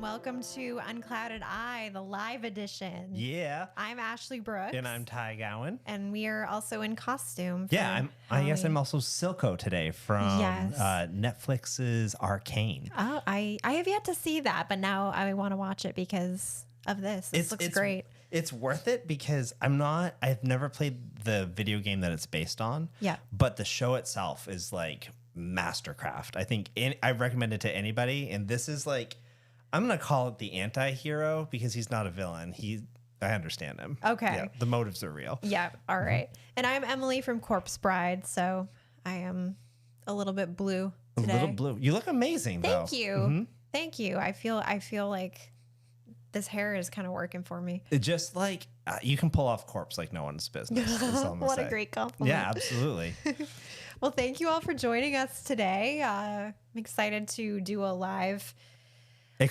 welcome to Unclouded Eye, the live edition. Yeah. I'm Ashley Brooks. And I'm Ty Gowan. And we are also in costume. Yeah, I guess I'm also Silco today from Yes. Netflix's Arcane. Oh, I have yet to see that, but now I want to watch it because of this. This looks great. It's worth it because I've never played the video game that it's based on. Yeah. But the show itself is like mastercraft. I think I recommend it to anybody. And this is like, I'm going to call it the anti-hero because he's not a villain. I understand him. Okay. Yeah, the motives are real. Yeah. All right. And I'm Emily from Corpse Bride, so I am a little bit blue today. A little blue. You look amazing, though. Thank you. Mm-hmm. Thank you. I feel like this hair is kind of working for me. It just like you can pull off corpse like no one's business. What a great compliment. Yeah, absolutely. Well, thank you all for joining us today. I'm excited to do a live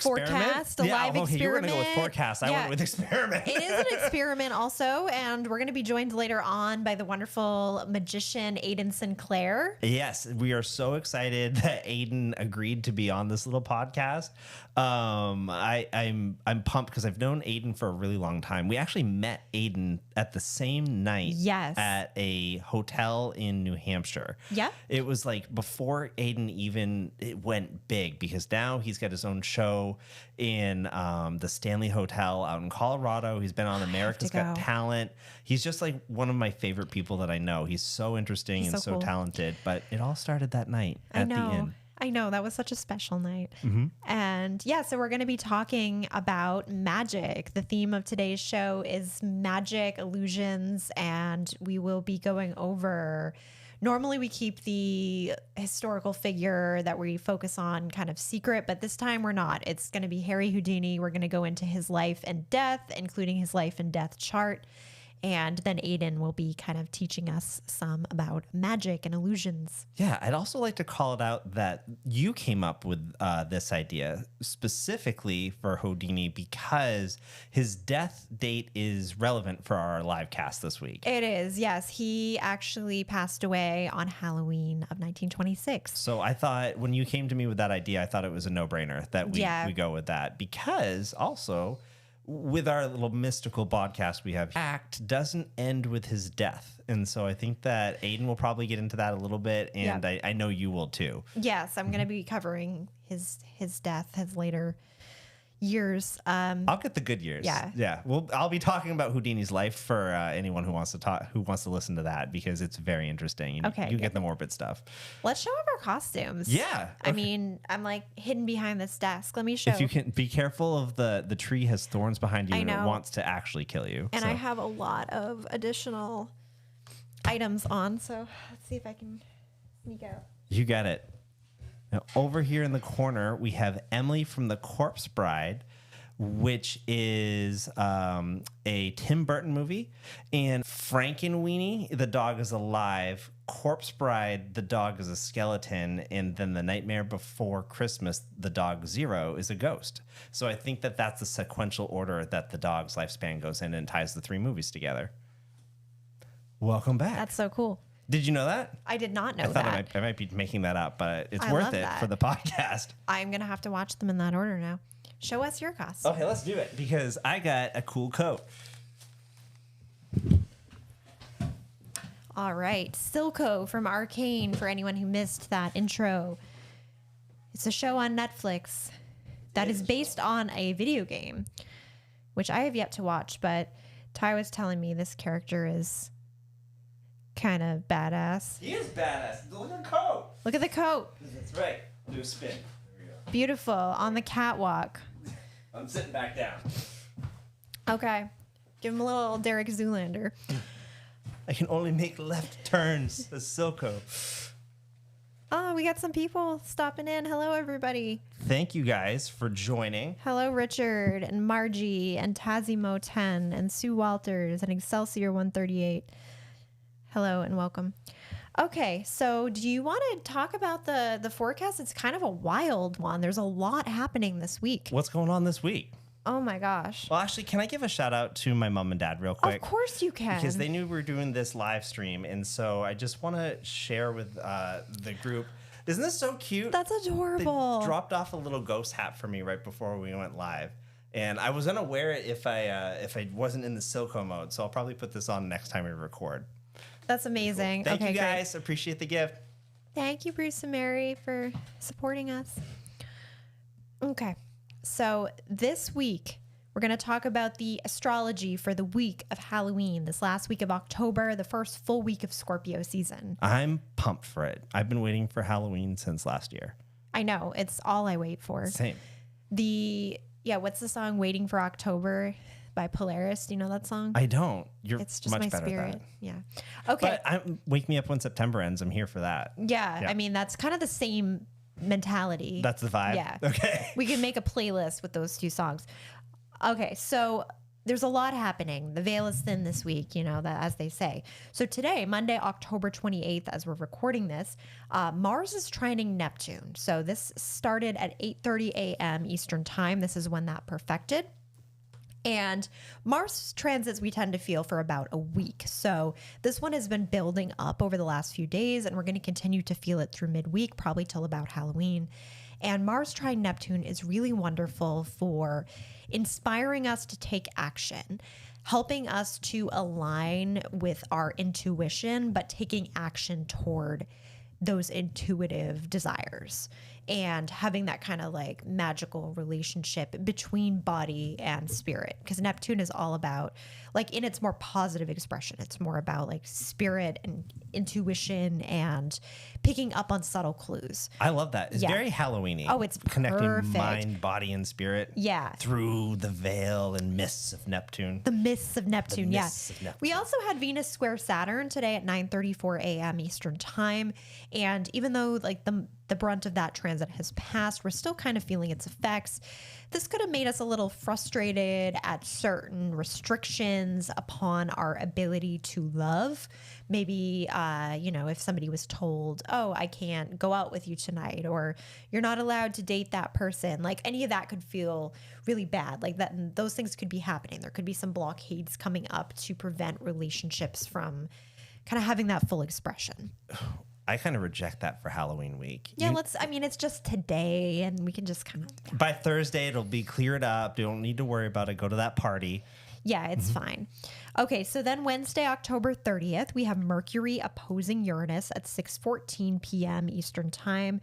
forecast, live experiment. You were going to go with forecast. I went with experiment. It is an experiment also, and we're going to be joined later on by the wonderful magician Aiden Sinclair. Yes, we are so excited that Aiden agreed to be on this little podcast. I'm pumped because I've known Aiden for a really long time. We actually met Aiden at the same night at a hotel in New Hampshire. Yeah. It was like before Aiden even went big because now he's got his own show in the Stanley Hotel out in Colorado. He's been on America's Got Talent. He's just like one of my favorite people that I know. He's so interesting and so cool. Talented. But it all started that night at the inn. I know. That was such a special night. Mm-hmm. And yeah, so we're going to be talking about magic. The theme of today's show is magic, illusions, and we will be going over... Normally we keep the historical figure that we focus on kind of secret, but this time we're not. It's going to be Harry Houdini. We're going to go into his life and death, including his life and death chart. And then Aiden will be kind of teaching us some about magic and illusions. Yeah, I'd also like to call it out that you came up with this idea specifically for Houdini because his death date is relevant for our live cast this week. It is, yes. He actually passed away on Halloween of 1926. So I thought when you came to me with that idea, I thought it was a no-brainer that we go with that because also... with our little mystical podcast we have, act doesn't end with his death. And so I think that Aiden will probably get into that a little bit, and I know you will too. Yes, I'm going to be covering his death, his later years. I'll get the good years. Yeah. I'll be talking about Houdini's life for anyone who wants to listen to that because it's very interesting. And you get the morbid stuff. Let's show off our costumes. Yeah. I mean, I'm like hidden behind this desk. Let me show. If you can be careful of the tree has thorns behind you and it wants to actually kill you. And I have a lot of additional items on, so let's see if I can sneak out. You got it. Now, over here in the corner, we have Emily from the Corpse Bride, which is a Tim Burton movie. And Frankenweenie, the dog is alive. Corpse Bride, the dog is a skeleton. And then The Nightmare Before Christmas, the dog Zero, is a ghost. So I think that that's the sequential order that the dog's lifespan goes in and ties the three movies together. Welcome back. That's so cool. Did you know that? I did not know that. I thought I might be making that up, but it's worth it for the podcast. I'm going to have to watch them in that order now. Show us your costume. Okay, let's do it because I got a cool coat. All right. Silco from Arcane for anyone who missed that intro. It's a show on Netflix that is based on a video game, which I have yet to watch, but Ty was telling me this character is... kind of badass. He is badass. Look at the coat. Look at the coat. That's right. Do a spin. There we go. Beautiful. On the catwalk. I'm sitting back down. Okay. Give him a little Derek Zoolander. I can only make left turns. The Silco. Oh, we got some people stopping in. Hello, everybody. Thank you guys for joining. Hello, Richard and Margie and Tazimo 10 and Sue Walters and Excelsior 138. Hello and welcome. Okay, so do you want to talk about the forecast? It's kind of a wild one. There's a lot happening this week. What's going on this week? Oh my gosh. Well, actually, can I give a shout out to my mom and dad real quick? Of course you can. Because they knew we were doing this live stream. And so I just want to share with the group Isn't this so cute? That's adorable. They dropped off a little ghost hat for me right before we went live. And I was going to wear it if I wasn't in the Silco mode. So I'll probably put this on next time we record. That's amazing. Cool. Thank you guys. Great. Appreciate the gift. Thank you, Bruce and Mary, for supporting us. Okay. So this week, we're going to talk about the astrology for the week of Halloween, this last week of October, the first full week of Scorpio season. I'm pumped for it. I've been waiting for Halloween since last year. I know. It's all I wait for. Same. What's the song Waiting for October by Polaris? Do you know that song? I don't. You're It's just much my better spirit. at that. Yeah. Okay. But wake me up when September ends. I'm here for that. Yeah. I mean, that's kind of the same mentality. That's the vibe? Yeah. Okay. We can make a playlist with those two songs. Okay. So there's a lot happening. The veil is thin this week, that as they say. So today, Monday, October 28th, as we're recording this, Mars is trining Neptune. So this started at 8:30 a.m. Eastern time. This is when that perfected. And Mars transits we tend to feel for about a week. So this one has been building up over the last few days, and we're going to continue to feel it through midweek, probably till about Halloween. And Mars trine Neptune is really wonderful for inspiring us to take action, helping us to align with our intuition, but taking action toward those intuitive desires and having that kind of like magical relationship between body and spirit. Because Neptune is all about, like, in its more positive expression, it's more about like spirit and intuition and picking up on subtle clues. I love that. It's very Halloween-y. Oh, it's connecting perfect. mind, body, and spirit. Yeah. Through the veil and mists of Neptune. The mists of Neptune, mists of Neptune. We also had Venus square Saturn today at 9:34 a.m. Eastern time. And even though like the brunt of that transit has passed, we're still kind of feeling its effects. This could have made us a little frustrated at certain restrictions upon our ability to love. Maybe, if somebody was told, oh, I can't go out with you tonight, or you're not allowed to date that person. Like any of that could feel really bad. Like that, those things could be happening. There could be some blockades coming up to prevent relationships from kind of having that full expression. I kind of reject that for Halloween week. Yeah, it's just today, and we can just kind of... By Thursday, it'll be cleared up. You don't need to worry about it. Go to that party. Yeah, it's fine. Okay, so then Wednesday, October 30th, we have Mercury opposing Uranus at 6:14 p.m. Eastern time.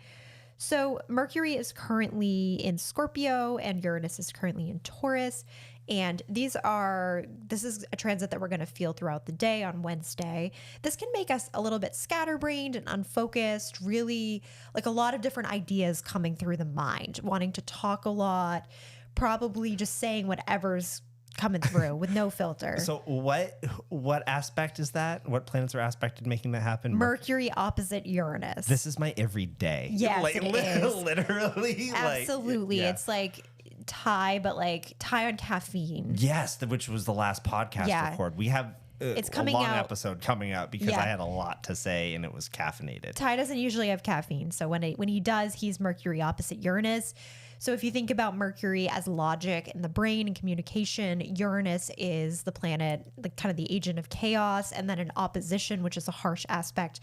So Mercury is currently in Scorpio, and Uranus is currently in Taurus. And this is a transit that we're going to feel throughout the day on Wednesday. This can make us a little bit scatterbrained and unfocused, really like a lot of different ideas coming through the mind, wanting to talk a lot, probably just saying whatever's coming through with no filter. So what aspect is that? What planets are aspected making that happen? Mercury opposite Uranus. This is my everyday. Yes, it is. Literally. Absolutely. It's like Thai, but like Thai on caffeine. Yes, which was the last podcast record. We have it's coming a long out. episode coming out because I had a lot to say and it was caffeinated. Thai doesn't usually have caffeine. So when he does, he's Mercury opposite Uranus. So if you think about Mercury as logic in the brain and communication, Uranus is the planet, like kind of the agent of chaos, and then in opposition, which is a harsh aspect.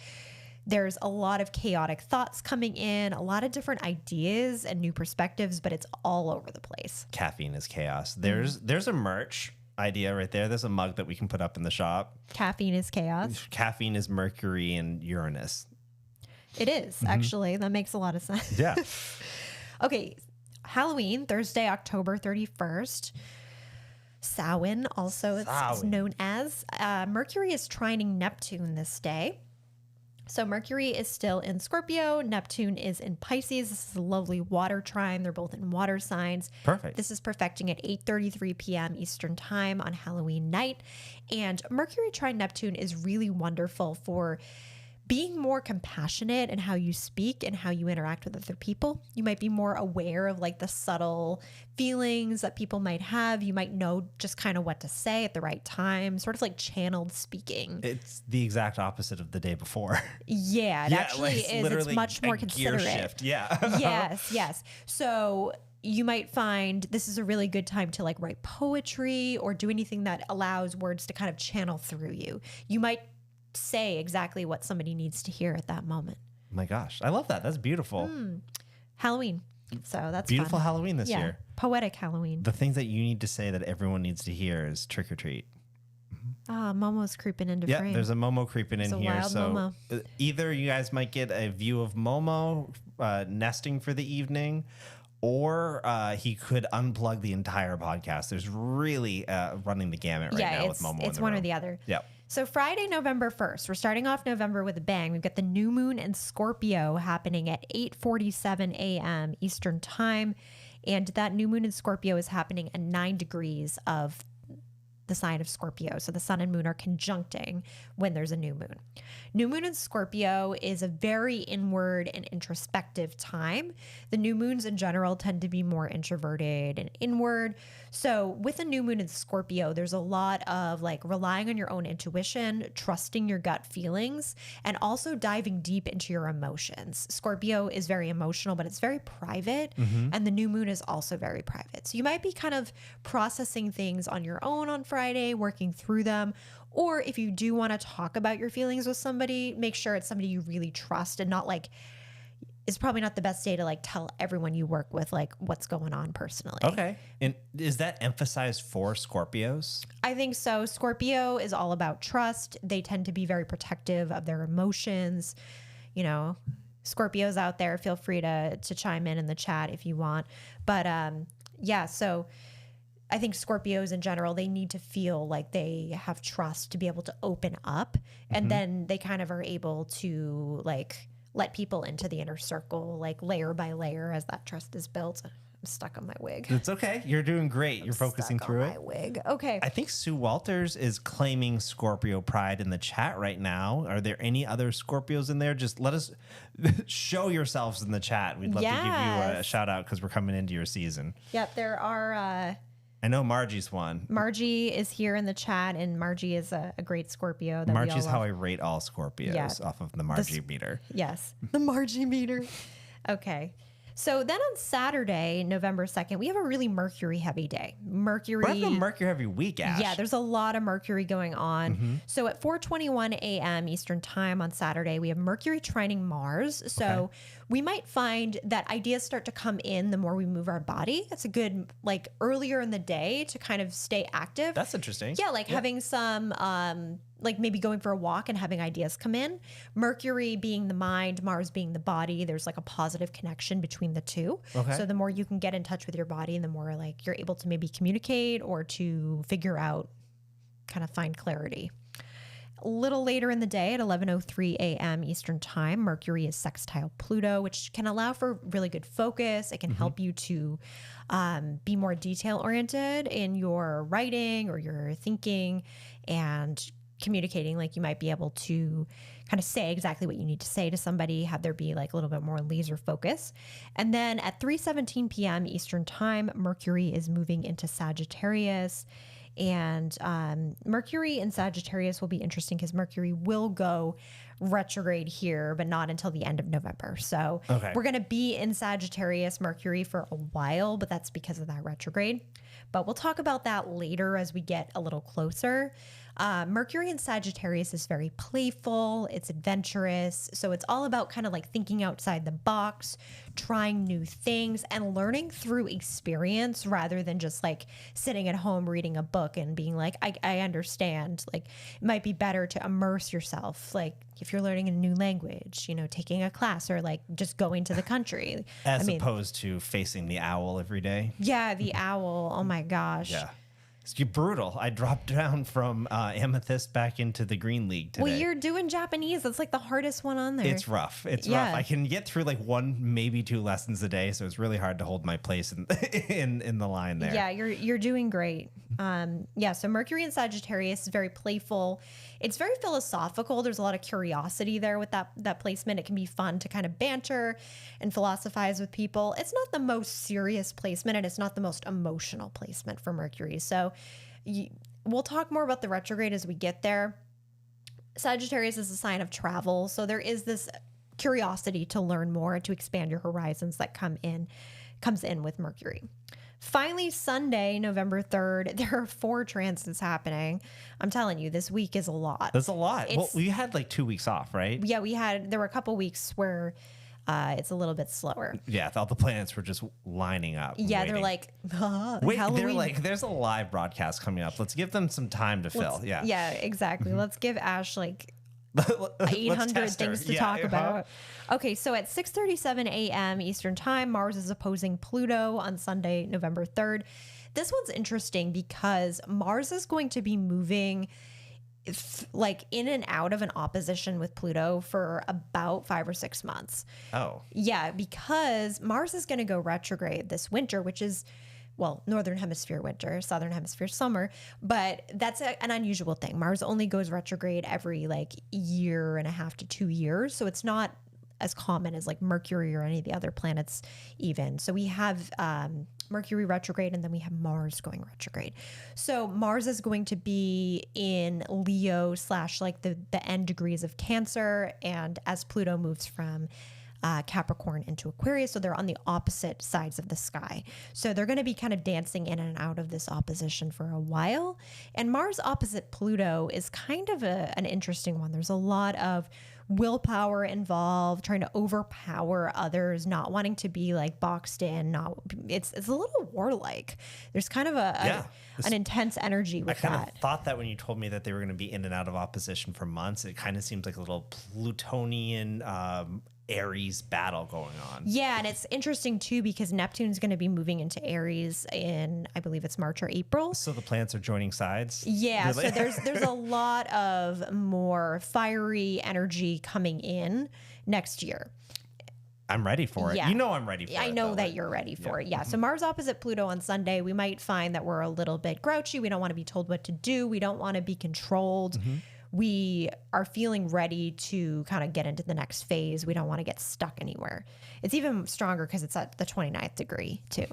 There's a lot of chaotic thoughts coming in, a lot of different ideas and new perspectives, but it's all over the place. Caffeine is chaos. There's a merch idea right there. There's a mug that we can put up in the shop. Caffeine is chaos. Caffeine is Mercury and Uranus. It is, actually. That makes a lot of sense. Yeah. Okay. Halloween, Thursday, October 31st. Samhain, also it's known as. Mercury is trining Neptune this day. So Mercury is still in Scorpio. Neptune is in Pisces. This is a lovely water trine. They're both in water signs. Perfect. This is perfecting at 8:33 p.m. Eastern time on Halloween night. And Mercury trine Neptune is really wonderful for being more compassionate in how you speak and how you interact with other people. You might be more aware of like the subtle feelings that people might have. You might know just kind of what to say at the right time, sort of like channeled speaking. It's the exact opposite of the day before. Yeah, it actually is. It's much more considerate. Gear shift. Yeah. Yes. So you might find this is a really good time to like write poetry or do anything that allows words to kind of channel through you. You might say exactly what somebody needs to hear at that moment. My gosh. I love that. That's beautiful. Halloween. So that's Beautiful fun. Halloween this year. Poetic Halloween. The things that you need to say that everyone needs to hear is trick or treat. Momo's creeping into Yeah, frame. there's a Momo creeping in here. wild So Momo. Either you guys might get a view of Momo nesting for the evening, or he could unplug the entire podcast. There's really running the gamut right now with Momo. It's one or the other. Yep. So Friday, November 1st, we're starting off November with a bang. We've got the new moon in Scorpio happening at 8:47 a.m. Eastern time. And that new moon in Scorpio is happening at 9 degrees of the sign of Scorpio. So the sun and moon are conjuncting when there's a new moon. New moon in Scorpio is a very inward and introspective time. The new moons in general tend to be more introverted and inward. So with a new moon in Scorpio, there's a lot of like relying on your own intuition, trusting your gut feelings, and also diving deep into your emotions. Scorpio is very emotional, but it's very private. And the new moon is also very private. So you might be kind of processing things on your own on Friday, working through them. Or if you do want to talk about your feelings with somebody, make sure it's somebody you really trust and not like, it's probably not the best day to like tell everyone you work with like what's going on personally. Okay. And is that emphasized for Scorpios? I think so. Scorpio is all about trust. They tend to be very protective of their emotions. You know, Scorpios out there, feel free to chime in the chat if you want. But yeah, so I think Scorpios in general, they need to feel like they have trust to be able to open up. And then they kind of are able to like let people into the inner circle, like layer by layer as that trust is built. I'm stuck on my wig. It's okay. You're doing great. You're focusing through it. My wig. Okay. I think Sue Walters is claiming Scorpio pride in the chat right now. Are there any other Scorpios in there? Just let us show yourselves in the chat. We'd love to give you a shout out because we're coming into your season. Yep. There are... I know Margie's one. Margie is here in the chat, and Margie is a great Scorpio. That Margie's how I rate all Scorpios off of the Margie meter. Yes, the Margie meter. Okay. So then on Saturday, November 2nd, we have a really Mercury heavy day. Mercury. We're having a Mercury heavy week, Ash. Yeah, there's a lot of Mercury going on. So at 4:21 a.m. Eastern time on Saturday, we have Mercury trining Mars. So we might find that ideas start to come in the more we move our body. That's a good, like earlier in the day to kind of stay active. That's interesting. Yeah, like having some, like maybe going for a walk and having ideas come in. Mercury being the mind, Mars being the body. There's like a positive connection between the two. Okay. So the more you can get in touch with your body and the more like you're able to maybe communicate or to figure out, kind of find clarity. A little later in the day at 11:03 a.m. Eastern time, Mercury is sextile Pluto, which can allow for really good focus. It can help you to be more detail oriented in your writing or your thinking and communicating. Like you might be able to kind of say exactly what you need to say to somebody, have there be like a little bit more laser focus. And then at 3:17 p.m. Eastern time, Mercury is moving into Sagittarius. And Mercury in Sagittarius will be interesting because Mercury will go retrograde here, but not until the end of November. So we're going to be in Sagittarius Mercury for a while, but that's because of that retrograde. But we'll talk about that later as we get a little closer. Mercury in Sagittarius is very playful. It's adventurous. So it's all about kind of like thinking outside the box, trying new things and learning through experience rather than just like sitting at home reading a book and being like, I understand. Like it might be better to immerse yourself. Like if you're learning a new language, you know, taking a class or like just going to the country. As opposed to facing the owl every day. Yeah, the owl. Oh my gosh. Yeah. It's brutal. I dropped down from Amethyst back into the Green League today. Well, you're doing Japanese. That's like the hardest one on there. It's rough. It's rough. I can get through like 1, maybe 2 lessons a day, so it's really hard to hold my place in in the line there. Yeah, you're doing great. So Mercury in Sagittarius is very playful. It's very philosophical. There's a lot of curiosity there with that placement. It can be fun to kind of banter and philosophize with people. It's not the most serious placement, and it's not the most emotional placement for Mercury. So we'll talk more about the retrograde as we get there. Sagittarius is a sign of travel. So there is this curiosity to learn more, to expand your horizons that comes in with Mercury. Finally, Sunday, November 3rd, there are 4 transits happening. I'm telling you, this week is a lot. That's a lot. Well, we had like 2 weeks off, right? Yeah, there were a couple weeks where it's a little bit slower. Yeah, all the planets were just lining up. Yeah, waiting. they're like, wait, Halloween. they're like, there's a live broadcast coming up. Let's give them some time to fill. Yeah. Yeah, exactly. Mm-hmm. Let's give Ash like Let's 800 test her. things to Yeah, talk about. Okay, so at 6:37 a.m. Eastern Time, Mars is opposing Pluto on Sunday, November 3rd. This one's interesting because Mars is going to be moving like in and out of an opposition with Pluto for about 5 or 6 months. Oh. Yeah, because Mars is going to go retrograde this winter, which is, well, northern hemisphere winter, southern hemisphere summer, but that's an unusual thing. Mars only goes retrograde every like year and a half to 2 years, so it's not as common as like Mercury or any of the other planets even. So we have Mercury retrograde and then we have Mars going retrograde. So Mars is going to be in Leo / like the end degrees of Cancer, and as Pluto moves from Capricorn into Aquarius, so they're on the opposite sides of the sky. So they're going to be kind of dancing in and out of this opposition for a while. And Mars opposite Pluto is kind of an interesting one. There's a lot of willpower involved, trying to overpower others, not wanting to be like boxed in. It's a little warlike. There's kind of an intense energy with I kind that. of thought that when you told me that they were going to be in and out of opposition for months, it kind of seems like a little Plutonian Aries battle going on. Yeah, and it's interesting too because Neptune's going to be moving into Aries in, I believe it's March or April. So the planets are joining sides? Yeah, Really? so there's a lot of more fiery energy coming in next year. I'm ready for it. Yeah. You know I'm ready for it. I know that you're ready for it. Yeah. So Mars opposite Pluto on Sunday, we might find that we're a little bit grouchy. We don't want to be told what to do. We don't want to be controlled. We are feeling ready to kind of get into the next phase. We don't want to get stuck anywhere. It's even stronger because it's at the 29th degree too.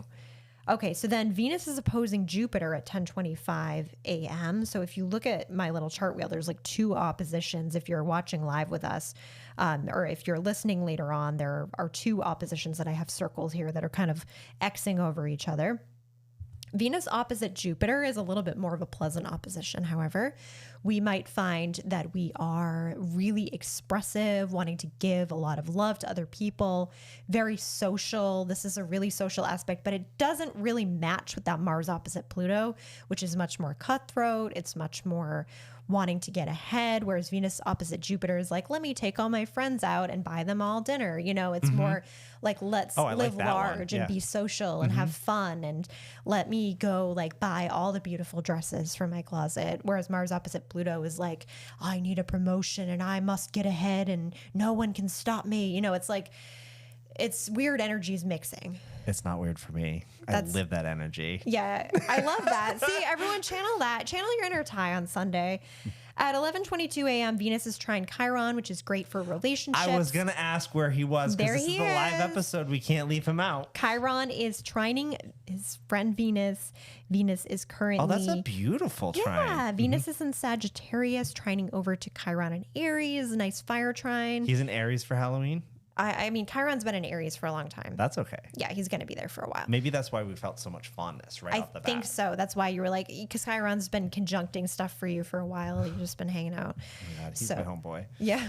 Okay, so then Venus is opposing Jupiter at 10:25 a.m. So if you look at my little chart wheel, there's like 2 oppositions. If you're watching live with us, or if you're listening later on, there are 2 oppositions that I have circled here that are kind of Xing over each other. Venus opposite Jupiter is a little bit more of a pleasant opposition. However, we might find that we are really expressive, wanting to give a lot of love to other people, very social. This is a really social aspect, but it doesn't really match with that Mars opposite Pluto, which is much more cutthroat. It's much more wanting to get ahead, whereas Venus opposite Jupiter is like, let me take all my friends out and buy them all dinner. You know, it's more like, let's live large and be social and have fun, and let me go like buy all the beautiful dresses from my closet. Whereas Mars opposite Pluto is like, I need a promotion and I must get ahead and no one can stop me. You know, it's like, it's weird energies mixing. It's not weird for me. I live that energy. Yeah, I love that. See, everyone channel that. Channel your inner Ty on Sunday. At 11:22 a.m., Venus is trine Chiron, which is great for relationships. I was going to ask where he was because this is the live episode. We can't leave him out. Chiron is trining his friend Venus. Venus is currently... Oh, that's a beautiful trine. Yeah, Venus is in Sagittarius, trining over to Chiron in Aries. Nice fire trine. He's in Aries for Halloween? I mean, Chiron's been in Aries for a long time. That's okay. Yeah, he's going to be there for a while. Maybe that's why we felt so much fondness off the bat. I think so. That's why you were like, because Chiron's been conjuncting stuff for you for a while. You've just been hanging out. Oh my God, he's my homeboy. Yeah.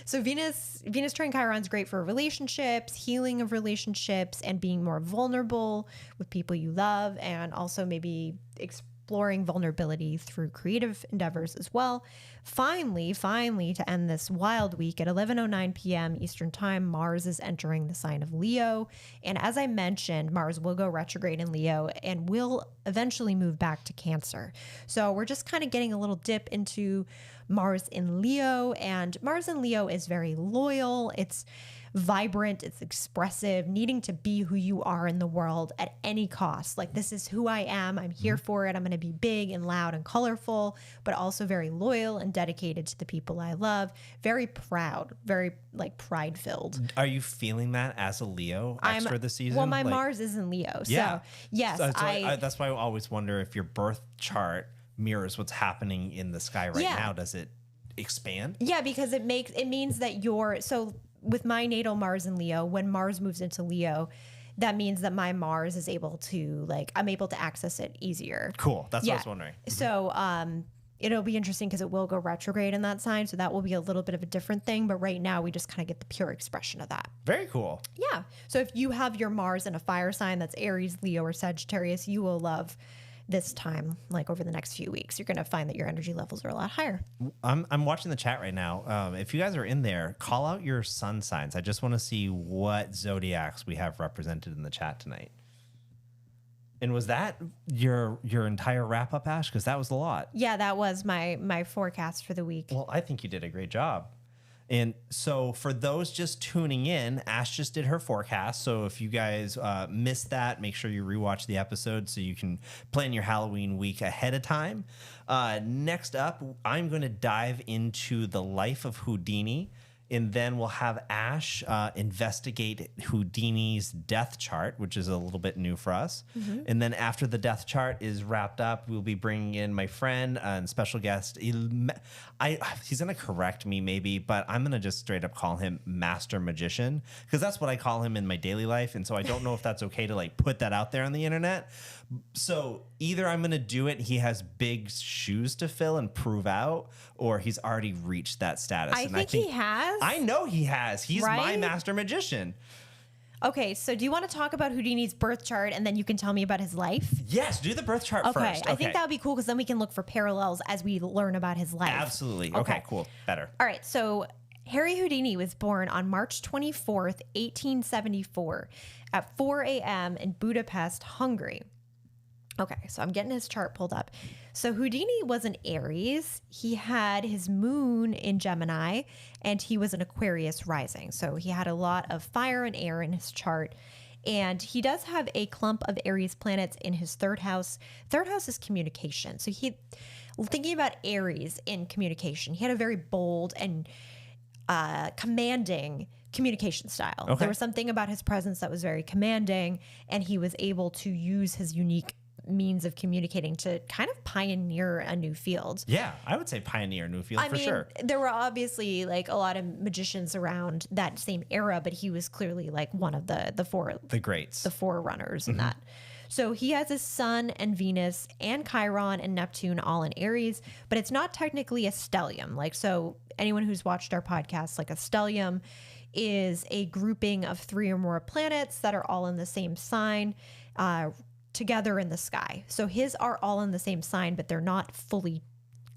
So Venus trine Chiron's great for relationships, healing of relationships, and being more vulnerable with people you love, and also maybe exploring vulnerability through creative endeavors as well. Finally, to end this wild week at 11:09 p.m. Eastern Time, Mars is entering the sign of Leo. And as I mentioned, Mars will go retrograde in Leo and will eventually move back to Cancer. So we're just kind of getting a little dip into Mars in Leo. And Mars in Leo is very loyal. It's vibrant, it's expressive, needing to be who you are in the world at any cost. Like, this is who I am. I'm here for it. I'm going to be big and loud and colorful, but also very loyal and dedicated to the people I love. Very proud, very like pride filled. Are you feeling that as a Leo extra this season? Well, my Mars is in Leo. Yeah. So yes, that's why I always wonder if your birth chart mirrors what's happening in the sky right now. Does it expand? Yeah, because it means that with my natal Mars in Leo, when Mars moves into Leo, that means that my Mars is able to I'm able to access it easier. Cool. That's what I was wondering. So it'll be interesting because it will go retrograde in that sign. So that will be a little bit of a different thing. But right now we just kind of get the pure expression of that. Very cool. Yeah. So if you have your Mars in a fire sign that's Aries, Leo, or Sagittarius, you will love this time, over the next few weeks. You're going to find that your energy levels are a lot higher. I'm watching the chat right now. If you guys are in there, call out your sun signs. I just want to see what zodiacs we have represented in the chat tonight. And was that your entire wrap up, Ash? Because that was a lot. Yeah, that was my forecast for the week. Well, I think you did a great job. And so for those just tuning in, Ash just did her forecast. So if you guys missed that, make sure you rewatch the episode so you can plan your Halloween week ahead of time. Next up, I'm going to dive into the life of Houdini. And then we'll have Ash investigate Houdini's death chart, which is a little bit new for us. Mm-hmm. And then after the death chart is wrapped up, we'll be bringing in my friend and special guest. He's going to correct me maybe, but I'm going to just straight up call him Master Magician because that's what I call him in my daily life. And so I don't know if that's okay to put that out there on the internet. So either I'm going to do it, he has big shoes to fill and prove out, or he's already reached that status. I think he has. I know he has. He's my Master Magician. Okay, so do you want to talk about Houdini's birth chart and then you can tell me about his life? Yes, do the birth chart first. Okay, I think that would be cool because then we can look for parallels as we learn about his life. Absolutely. Okay, cool. Better. All right, so Harry Houdini was born on March 24th, 1874 at 4 a.m. in Budapest, Hungary. Okay, so I'm getting his chart pulled up. So Houdini was an Aries. He had his moon in Gemini, and he was an Aquarius rising. So he had a lot of fire and air in his chart. And he does have a clump of Aries planets in his third house. Third house is communication. So thinking about Aries in communication, he had a very bold and commanding communication style. Okay. There was something about his presence that was very commanding, and he was able to use his unique means of communicating to kind of pioneer a new field. Yeah, I would say pioneer a new field for sure. There were obviously a lot of magicians around that same era, but he was clearly one of the greats, the forerunners in that. So he has his Sun and Venus and Chiron and Neptune all in Aries, but it's not technically a stellium. So anyone who's watched our podcast, a stellium is a grouping of 3 or more planets that are all in the same sign, together in the sky. So his are all in the same sign, but they're not fully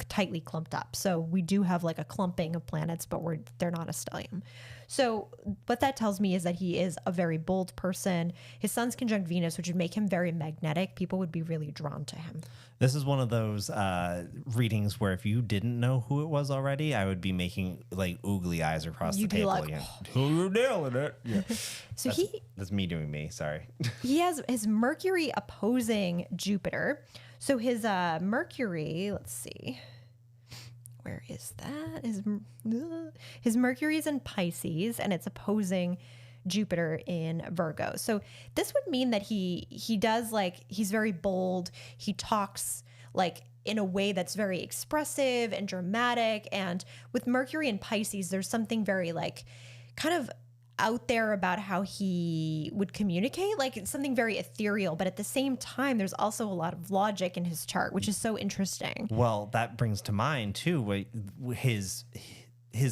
tightly clumped up. So we do have a clumping of planets, but they're not a stellium. So what that tells me is that he is a very bold person. His Sun's conjunct Venus, which would make him very magnetic. People would be really drawn to him. This is one of those readings where if you didn't know who it was already, I would be making oogly eyes across the table again. Oh, you're nailing it. Yeah. So that's me doing me. Sorry. He has his Mercury opposing Jupiter. So his Mercury, let's see. Where is that? His Mercury is in Pisces, and it's opposing Jupiter in Virgo. So this would mean that he does he's very bold. He talks in a way that's very expressive and dramatic. And with Mercury in Pisces, there's something very kind of out there about how he would communicate. It's something very ethereal, but at the same time, there's also a lot of logic in his chart, which is so interesting. Well, that brings to mind too, his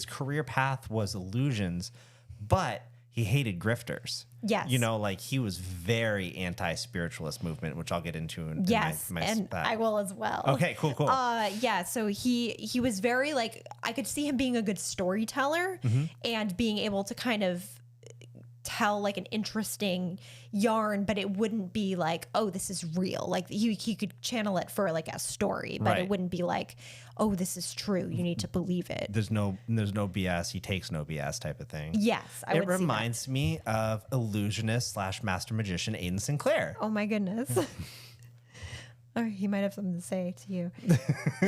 career path was illusions, but he hated grifters. Yes. He was very anti-spiritualist movement, which I'll get into in my and I will as well. Okay, cool. Yeah, so he was very I could see him being a good storyteller and being able to kind of tell an interesting yarn, but it wouldn't be oh, this is real. He could channel it for a story, but it wouldn't be oh, this is true. You need to believe it. There's no BS. He takes no BS type of thing. Yes, it reminds me of illusionist / master magician Aiden Sinclair. Oh my goodness. Oh, he might have something to say to you.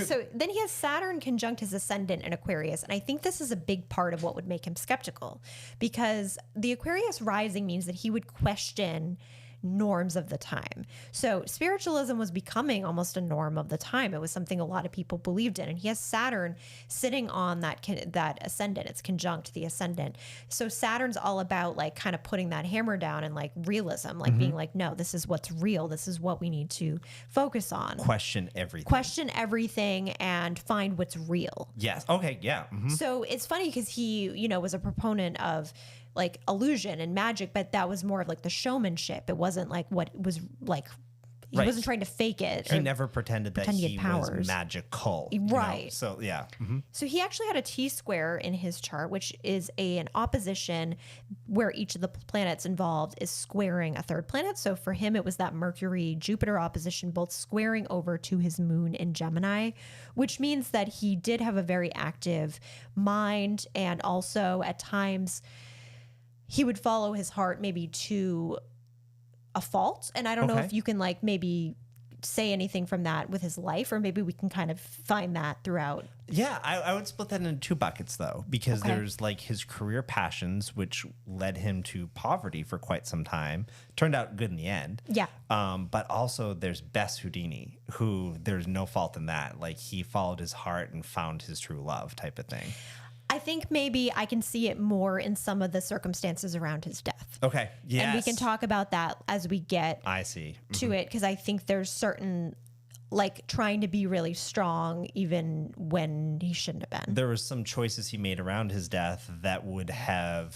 So then he has Saturn conjunct his ascendant in Aquarius. And I think this is a big part of what would make him skeptical, because the Aquarius rising means that he would question norms of the time. So spiritualism was becoming almost a norm of the time. It was something a lot of people believed in. And he has Saturn sitting on that ascendant. It's conjunct the ascendant. So Saturn's all about like kind of putting that hammer down and like realism, like being like, no, this is what's real. This is what we need to focus on. Question everything. Question everything and find what's real. Yes. Okay. Yeah. So it's funny because he, was a proponent of like illusion and magic, but that was more of like the showmanship. It wasn't like what was like, he wasn't trying to fake it. He never pretended that he powers. was magical. Right. So, yeah. So he actually had a T-square in his chart, which is an opposition where each of the planets involved is squaring a third planet. So for him, it was that Mercury-Jupiter opposition, both squaring over to his moon in Gemini, which means that he did have a very active mind, and also at times he would follow his heart maybe to a fault. And I don't know if you can like maybe say anything from that with his life, or maybe we can kind of find that throughout. Yeah, I would split that into two buckets though, because there's like his career passions, which led him to poverty for quite some time. Turned out good in the end. Yeah. But also there's Bess Houdini, who there's no fault in that. Like he followed his heart and found his true love type of thing. I think maybe I can see it more in some of the circumstances around his death. Okay. Yes. And we can talk about that as we get to it, because I think there's certain, like trying to be really strong even when he shouldn't have been. There was some choices he made around his death that would have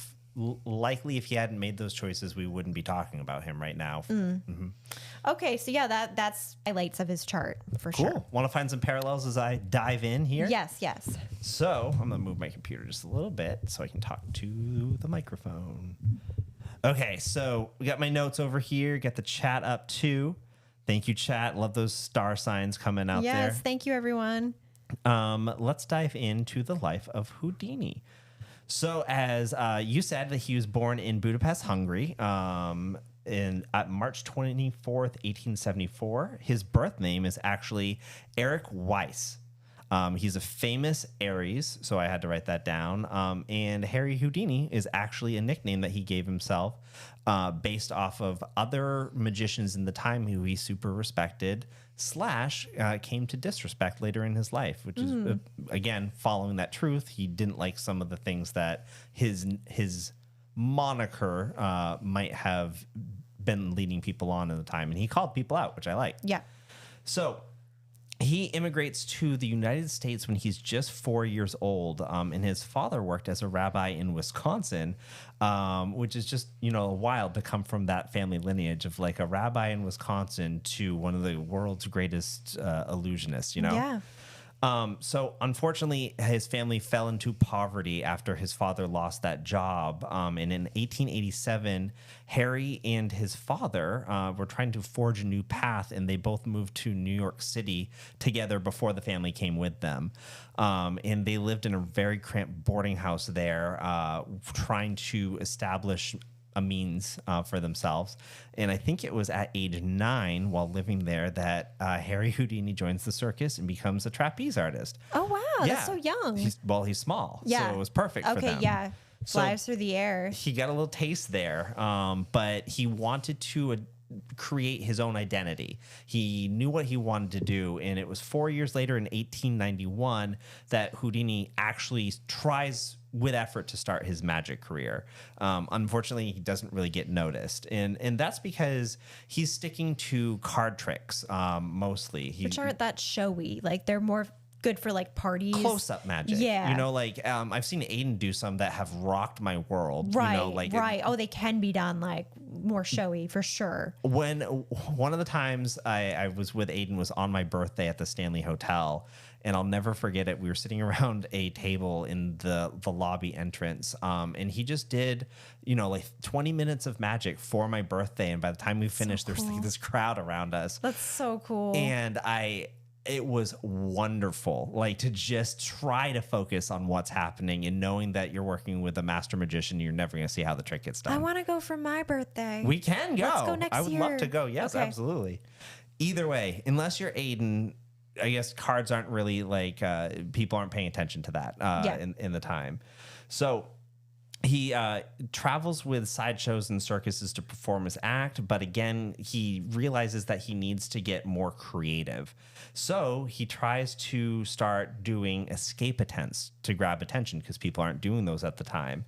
likely, if he hadn't made those choices, we wouldn't be talking about him right now. Okay, so yeah, that's highlights of his chart for sure. Cool. Want to find some parallels as I dive in here? Yes. So I'm going to move my computer just a little bit so I can talk to the microphone. Okay, so we got my notes over here. Got the chat up too. Thank you, chat. Love those star signs coming out there. Yes, thank you, everyone. Let's dive into the life of Houdini. So as you said, that he was born in Budapest, Hungary, March 24th, 1874. His birth name is actually Erich Weiss. He's a famous Aries, so I had to write that down. And Harry Houdini is actually a nickname that he gave himself based off of other magicians in the time who he super respected / came to disrespect later in his life, which is, again, following that truth. He didn't like some of the things that his moniker might have been leading people on in the time. And he called people out, which I like. Yeah. So he immigrates to the United States when he's just 4 years old, and his father worked as a rabbi in Wisconsin, which is just, wild to come from that family lineage of like a rabbi in Wisconsin to one of the world's greatest illusionists, Yeah. So unfortunately, his family fell into poverty after his father lost that job. And in 1887, Harry and his father were trying to forge a new path, and they both moved to New York City together before the family came with them. And they lived in a very cramped boarding house there, trying to establish a means for themselves. And I think it was at age 9, while living there, that Harry Houdini joins the circus and becomes a trapeze artist. Oh, wow. That's so young. He's small. Yeah. So it was perfect for them. Okay, yeah. Flies through the air. He got a little taste there, but he wanted to create his own identity. He knew what he wanted to do, and it was 4 years later in 1891 that Houdini actually tries with effort to start his magic career. Unfortunately, he doesn't really get noticed, and that's because he's sticking to card tricks mostly. Which aren't that showy. Like, they're more good for like parties. Close-up magic. Yeah. I've seen Aiden do some that have rocked my world. Right, right. Oh, they can be done like more showy for sure. When one of the times I was with Aiden was on my birthday at the Stanley Hotel, and I'll never forget it. We were sitting around a table in the lobby entrance, and he just did, like 20 minutes of magic for my birthday. And by the time we finished, there's like this crowd around us. That's so cool. And it was wonderful, like to just try to focus on what's happening and knowing that you're working with a master magician. You're never going to see how the trick gets done. I want to go for my birthday. We can go. Let's go next year. I would love to go. Yes, okay. Absolutely. Either way, unless you're Aiden, I guess cards aren't really like people aren't paying attention to that in the time. So He travels with sideshows and circuses to perform his act, but again, he realizes that he needs to get more creative. So he tries to start doing escape attempts to grab attention because people aren't doing those at the time.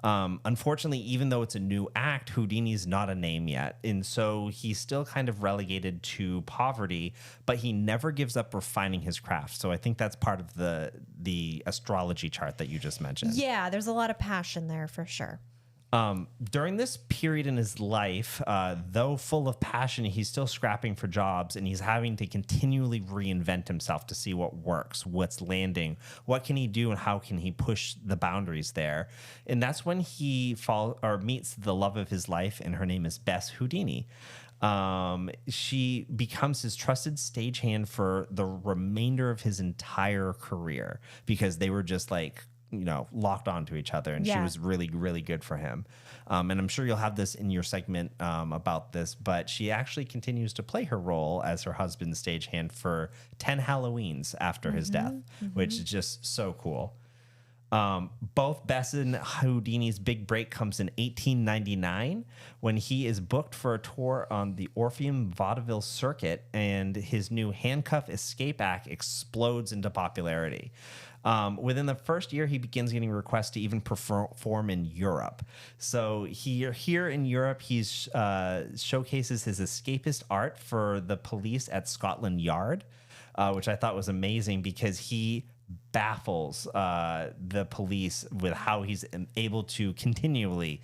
Unfortunately, even though it's a new act, Houdini's not a name yet. And so he's still kind of relegated to poverty, but he never gives up refining his craft. So I think that's part of the astrology chart that you just mentioned. Yeah, there's a lot of passion there for sure. During this period in his life, though full of passion, he's still scrapping for jobs and he's having to continually reinvent himself to see what works, what's landing, what can he do, and how can he push the boundaries there. And that's when he meets the love of his life, and her name is Bess Houdini. She becomes his trusted stagehand for the remainder of his entire career because they were just like, locked onto each other, and she was really, really good for him. And I'm sure you'll have this in your segment about this, but she actually continues to play her role as her husband's stagehand for 10 Halloweens after his death, which is just so cool. Both Bess and Houdinis Big Break comes in 1899 when he is booked for a tour on the Orpheum Vaudeville circuit, and his new handcuff escape act explodes into popularity. Within the first year, he begins getting requests to even perform in Europe. So here in Europe, he showcases his escapist art for the police at Scotland Yard, which I thought was amazing because he baffles the police with how he's able to continually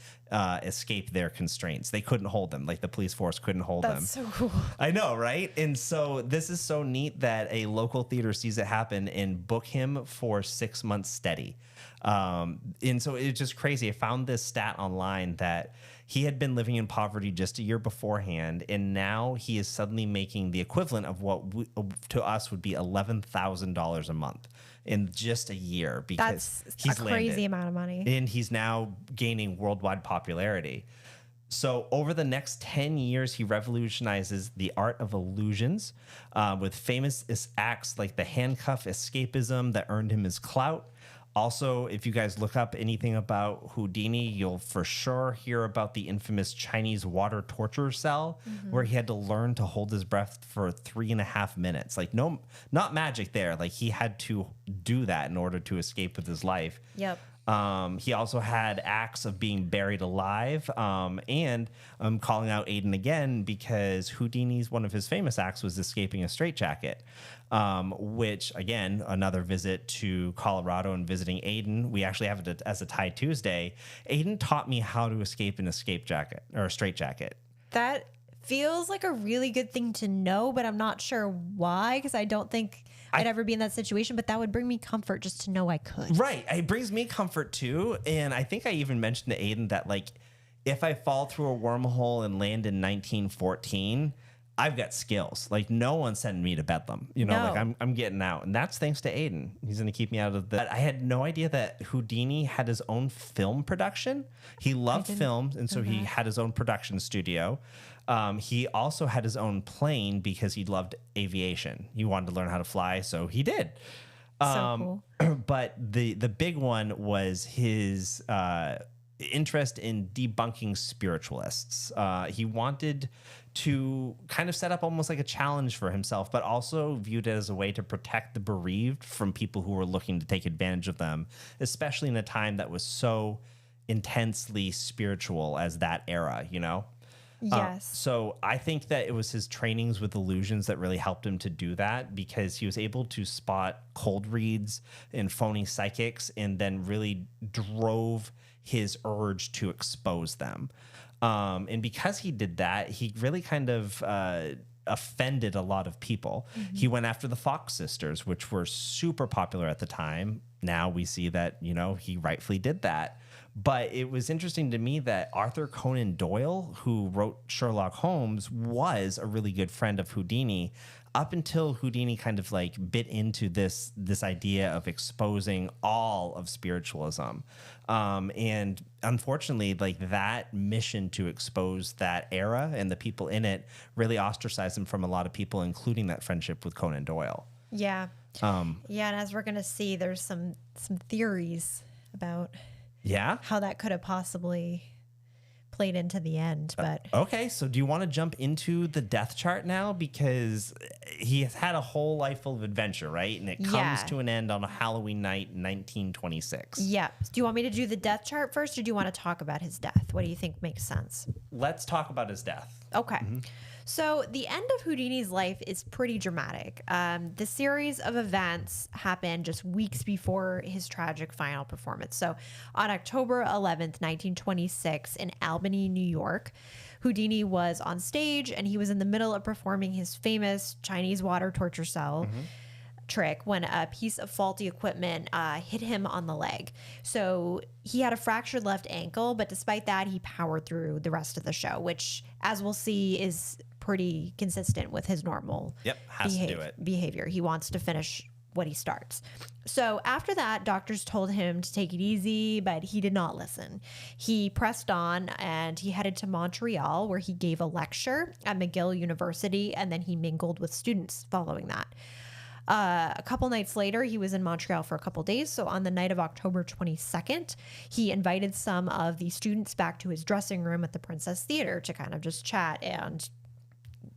escape their constraints. They couldn't hold them. Like the police force couldn't hold them. That's so cool. I know, right? And so this is so neat that a local theater sees it happen and book him for 6 months steady. And so it's just crazy. I found this stat online that he had been living in poverty just a year beforehand, and now he is suddenly making the equivalent of what to us would be $11,000 a month in just a year, because that's a crazy amount of money. And he's now gaining worldwide popularity. So over the next 10 years, he revolutionizes the art of illusions with famous acts like the handcuff escapism that earned him his clout. Also, if you guys look up anything about Houdini, you'll for sure hear about the infamous Chinese water torture cell, where he had to learn to hold his breath for 3.5 minutes. Like, no, not magic there. Like, he had to do that in order to escape with his life. Yep. He also had acts of being buried alive. And I'm calling out Aiden again because Houdini's one of his famous acts was escaping a straitjacket, which, again, another visit to Colorado and visiting Aiden. We actually have it as a Tie Tuesday. Aiden taught me how to escape an straitjacket. That feels like a really good thing to know, but I'm not sure why, because I don't think I'd ever be in that situation, but that would bring me comfort just to know I could. Right. It brings me comfort too. And I think I even mentioned to Aiden that, like, if I fall through a wormhole and land in 1914, I've got skills. Like, no one's sending me to Bedlam. Like I'm getting out. And that's thanks to Aiden. He's going to keep me out of the... But I had no idea that Houdini had his own film production. He loved films, and so he had his own production studio. He also had his own plane because he loved aviation. He wanted to learn how to fly, so he did. So cool. But the big one was his interest in debunking spiritualists. He wanted to kind of set up almost like a challenge for himself, but also viewed it as a way to protect the bereaved from people who were looking to take advantage of them, especially in a time that was so intensely spiritual as that era, Yes. So I think that it was his trainings with illusions that really helped him to do that, because he was able to spot cold reads and phony psychics, and then really drove his urge to expose them. And because he did that, he really kind of offended a lot of people. He went after the Fox sisters, which were super popular at the time. Now we see that, he rightfully did that. But it was interesting to me that Arthur Conan Doyle, who wrote Sherlock Holmes, was a really good friend of Houdini up until Houdini kind of like bit into this idea of exposing all of spiritualism. And unfortunately, like, that mission to expose that era and the people in it really ostracized him from a lot of people, including that friendship with Conan Doyle. Yeah. And as we're going to see, there's some theories about Yeah. how that could have possibly played into the end. But Okay, so do you want to jump into the death chart now? Because he has had a whole life full of adventure, right? And it comes Yeah. to an end on a Halloween night in 1926. yeah. Do you want me to do the death chart first, or do you want to talk about his death? What do you think makes sense? Let's talk about his death. Okay. So the end of Houdini's life is pretty dramatic. The series of events happened just weeks before his tragic final performance. So on October 11th, 1926, in Albany, New York, Houdini was on stage and he was in the middle of performing his famous Chinese water torture cell trick when a piece of faulty equipment hit him on the leg. So he had a fractured left ankle, but despite that, he powered through the rest of the show, which, as we'll see, is pretty consistent with his normal Has to do it. behavior. He wants to finish what he starts. So after that, doctors told him to take it easy, but he did not listen. He pressed on and he headed to Montreal, where he gave a lecture at McGill University, and then he mingled with students following that. A couple nights later, he was in Montreal for a couple days. So on the night of October 22nd, he invited some of the students back to his dressing room at the Princess Theater to kind of just chat and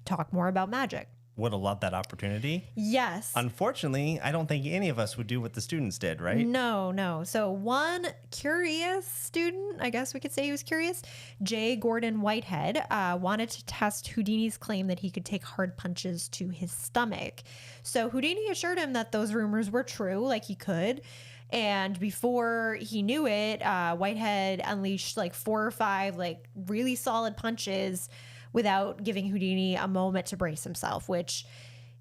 talk more about magic. Would have loved that opportunity. Yes. Unfortunately, I don't think any of us would do what the students did, right? No. So one curious student, I guess we could say he was curious, J. Gordon Whitehead, wanted to test Houdini's claim that he could take hard punches to his stomach. So Houdini assured him that those rumors were true, like he could. And before he knew it, Whitehead unleashed like 4 or 5 like really solid punches without giving Houdini a moment to brace himself, which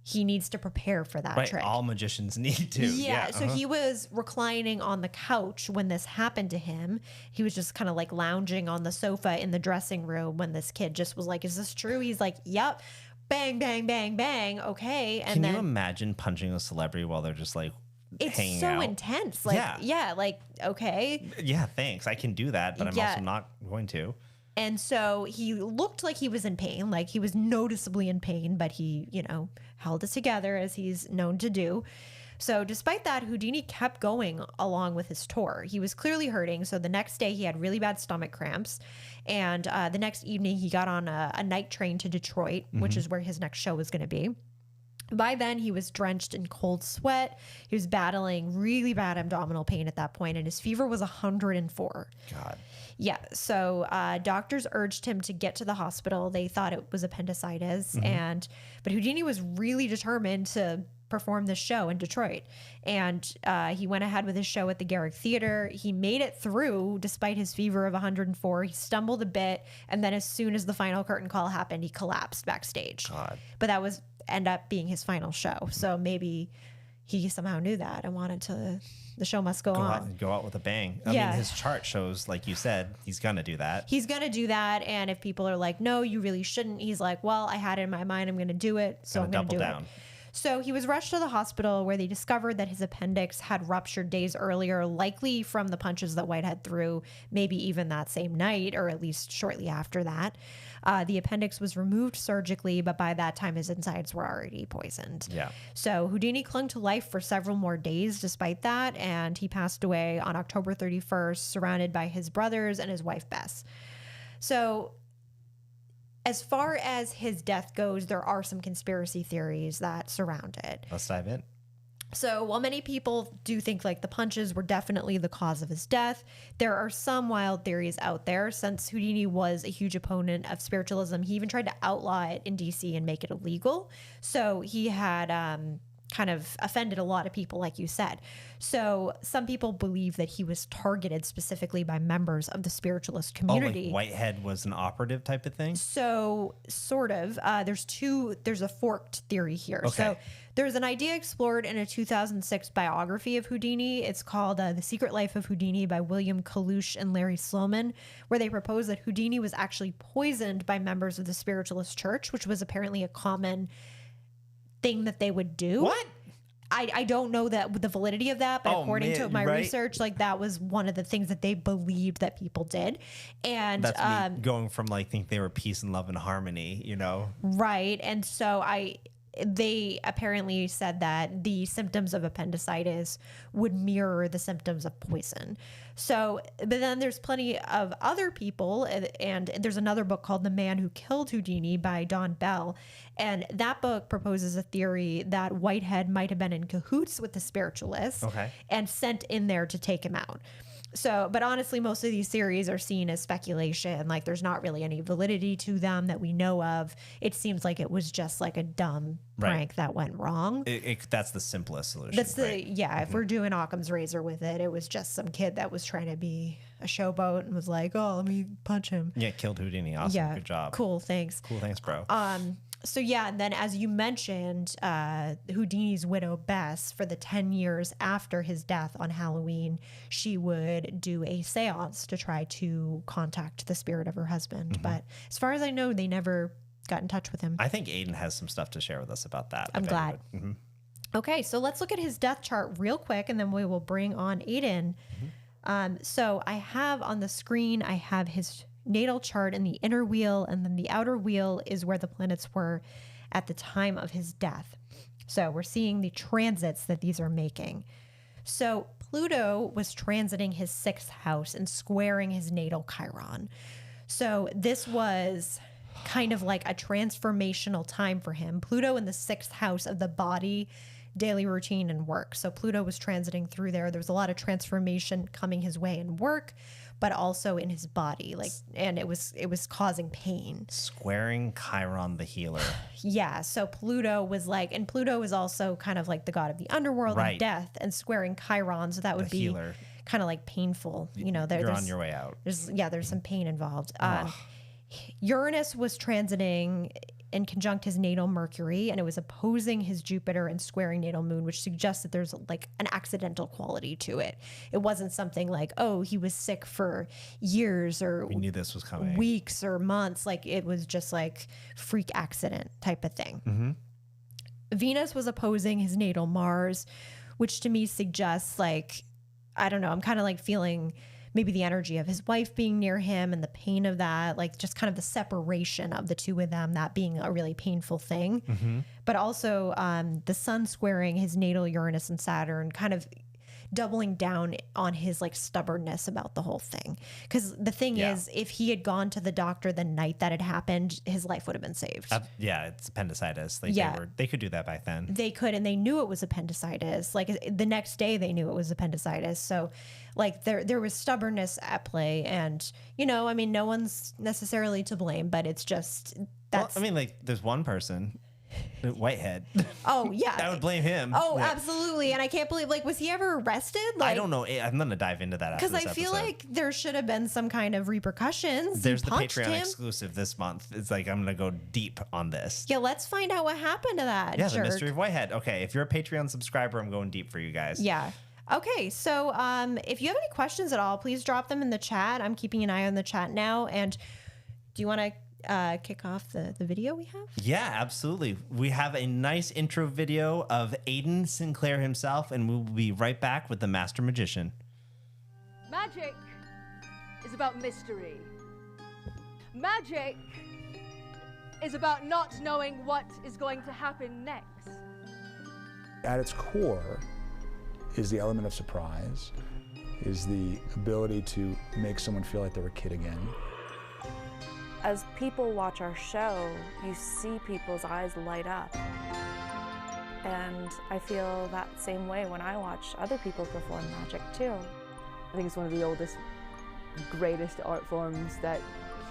he needs to prepare for that trick. All magicians need to. Yeah. So he was reclining on the couch when this happened to him. He was just kind of like lounging on the sofa in the dressing room when this kid just was like, "Is this true?" He's like, "Yep." Bang, bang, bang, bang. Okay. And Can then you imagine punching a celebrity while they're just like hanging it's so out? intense. Like, yeah, like, okay. Yeah, thanks. I can do that, but I'm also not going to. And so he looked like he was in pain, like he was noticeably in pain, but he, held it together as he's known to do. So despite that, Houdini kept going along with his tour. He was clearly hurting. So the next day he had really bad stomach cramps. And the next evening he got on a night train to Detroit, which is where his next show was going to be. By then, he was drenched in cold sweat. He was battling really bad abdominal pain at that point, and his fever was 104. God. Yeah, so doctors urged him to get to the hospital. They thought it was appendicitis, but Houdini was really determined to perform this show in Detroit. And he went ahead with his show at the Garrick Theater. He made it through despite his fever of 104. He stumbled a bit, and then as soon as the final curtain call happened, he collapsed backstage. God. But that was end up being his final show. So maybe he somehow knew that and wanted to, the show must go on. Go out with a bang. I mean, his chart shows, like you said, he's going to do that. He's going to do that. And if people are like, no, you really shouldn't, he's like, well, I had it in my mind, I'm going to do it. So I'm going to do it. So he was rushed to the hospital where they discovered that his appendix had ruptured days earlier, likely from the punches that Whitehead threw, maybe even that same night, or at least shortly after that. The appendix was removed surgically, but by that time his insides were already poisoned. Yeah. So Houdini clung to life for several more days despite that, and he passed away on October 31st, surrounded by his brothers and his wife, Bess. So as far as his death goes, there are some conspiracy theories that surround it. Let's dive in. So while many people do think like the punches were definitely the cause of his death, there are some wild theories out there. Since Houdini was a huge opponent of spiritualism, he even tried to outlaw it in DC and make it illegal. So he had kind of offended a lot of people, like you said. So some people believe that he was targeted specifically by members of the spiritualist community. Like Whitehead was an operative type of thing? So sort of. There's a forked theory here. Okay. So there's an idea explored in a 2006 biography of Houdini. It's called The Secret Life of Houdini by William Kalush and Larry Sloman, where they propose that Houdini was actually poisoned by members of the spiritualist church, which was apparently a common thing that they would do. What? I don't know the validity of that, but according to my research, like that was one of the things that they believed that people did. And that's me going from like think they were peace and love and harmony, Right. And so they apparently said that the symptoms of appendicitis would mirror the symptoms of poison. So, but then there's plenty of other people, and there's another book called The Man Who Killed Houdini by Don Bell. And that book proposes a theory that Whitehead might have been in cahoots with the spiritualist and sent in there to take him out. So, but honestly, most of these theories are seen as speculation. Like, there's not really any validity to them that we know of. It seems like it was just like a dumb prank that went wrong. That's the simplest solution. That's if we're doing Occam's razor with it, it was just some kid that was trying to be a showboat and was like, oh, let me punch him. Yeah, killed Houdini. Awesome. Yeah, good job. Cool. Thanks. Cool. Thanks, bro. So yeah, and then as you mentioned, Houdini's widow Bess, for the 10 years after his death on Halloween, she would do a seance to try to contact the spirit of her husband. But as far as I know, they never got in touch with him. I think Aiden has some stuff to share with us about that. I'm glad. Okay, so let's look at his death chart real quick, and then we will bring on Aiden. So I have on the screen, I have his natal chart in the inner wheel, and then the outer wheel is where the planets were at the time of his death. So we're seeing the transits that these are making. So Pluto was transiting his 6th house and squaring his natal Chiron. So this was kind of like a transformational time for him. Pluto in the 6th house of the body, daily routine, and work. So Pluto was transiting through there. There was a lot of transformation coming his way in work, but also in his body, and it was causing pain. Squaring Chiron the healer. Yeah, so Pluto was and Pluto is also kind of like the god of the underworld and death, and squaring Chiron, so that would be kind of like painful. You know, you're on your way out. There's some pain involved. Uranus was transiting in conjunct his natal Mercury, and it was opposing his Jupiter and squaring natal Moon, which suggests that there's like an accidental quality to it. It wasn't something like, oh, he was sick for years or we knew this was coming, weeks or months. Like, it was just like freak accident type of thing. Venus was opposing his natal Mars, which to me suggests I don't know, I'm kind of like feeling maybe the energy of his wife being near him and the pain of that, like just kind of the separation of the two of them, that being a really painful thing. But also the sun squaring his natal Uranus and Saturn, kind of doubling down on his stubbornness about the whole thing. Because the thing is, if he had gone to the doctor the night that it happened, his life would have been saved. It's appendicitis. They could do that back then. They could, and they knew it was appendicitis. The next day they knew it was appendicitis. So there was stubbornness at play, and no one's necessarily to blame, but it's just that's. Well, there's one person, Whitehead. Oh yeah, I would blame him. Oh, absolutely, and I can't believe was he ever arrested? I don't know. I'm gonna dive into that because I feel like there should have been some kind of repercussions. There's the Patreon exclusive this month. It's I'm gonna go deep on this. Yeah, let's find out what happened to that. Yeah, the mystery of Whitehead. Okay, if you're a Patreon subscriber, I'm going deep for you guys. Yeah. Okay, so if you have any questions at all, please drop them in the chat. I'm keeping an eye on the chat now. And do you want to kick off the video we have? Yeah, absolutely. We have a nice intro video of Aiden Sinclair himself, and we'll be right back with the Master Magician. Magic is about mystery. Magic is about not knowing what is going to happen next. At its core is the element of surprise, is the ability to make someone feel like they're a kid again. As people watch our show, you see people's eyes light up. And I feel that same way when I watch other people perform magic too. I think it's one of the oldest, greatest art forms that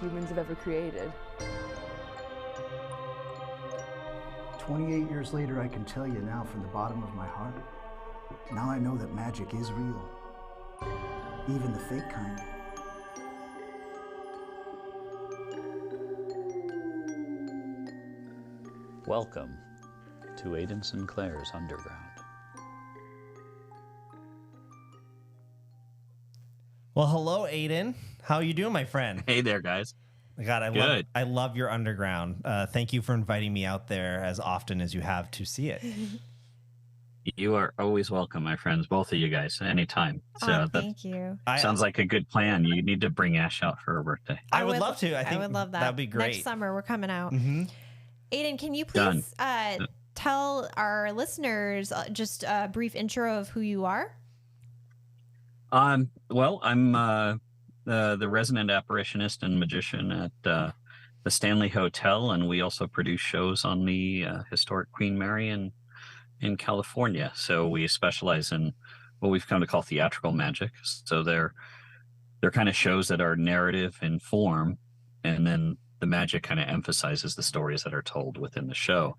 humans have ever created. 28 years later, I can tell you now from the bottom of my heart, now I know that magic is real, even the fake kind. Welcome to Aiden Sinclair's Underground. Well, hello, Aiden. How are you doing, my friend? Hey there, guys. God, I love your Underground. Thank you for inviting me out there as often as you have to see it. You are always welcome, my friends, both of you guys, anytime. So thank you. Sounds like a good plan. You need to bring Ash out for her birthday. I would love to. I would love that. That'd be great. Next summer, we're coming out. Mm-hmm. Aiden, can you please tell our listeners just a brief intro of who you are? Well, I'm the resident apparitionist and magician at the Stanley Hotel, and we also produce shows on the historic Queen Mary in California. So we specialize in what we've come to call theatrical magic. So they're kind of shows that are narrative in form, and then the magic kind of emphasizes the stories that are told within the show.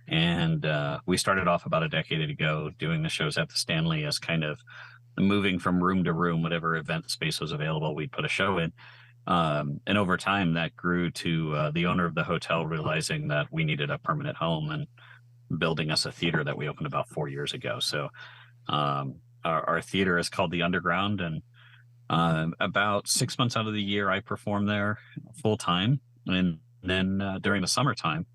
And we started off about a decade ago doing the shows at the Stanley as kind of moving from room to room, whatever event space was available, we'd put a show in. And over time, that grew to the owner of the hotel realizing that we needed a permanent home and building us a theater that we opened about 4 years ago. So our theater is called The Underground, and about 6 months out of the year, I perform there full time. And then during the summertime,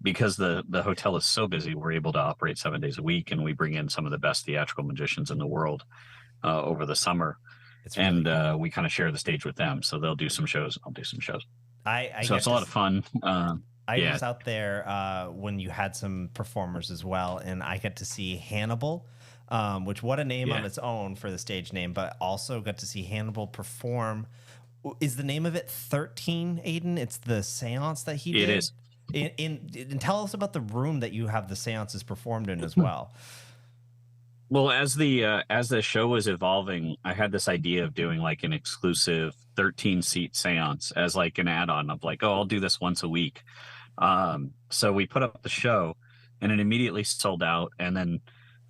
because the hotel is so busy, we're able to operate 7 days a week, and we bring in some of the best theatrical magicians in the world over the summer. Really cool. We kind of share the stage with them. So they'll do some shows, I'll do some shows. So it's a lot of fun. I was out there when you had some performers as well, and I got to see Hannibal, which what a name on its own for the stage name, but also got to see Hannibal perform. Is the name of it 13, Aiden? It's the seance that he did? It is. And tell us about the room that you have the seances performed in as well. Well, as the show was evolving, I had this idea of doing like an exclusive 13-seat seance as like an add-on of like, oh, I'll do this once a week. So we put up the show, and it immediately sold out. And then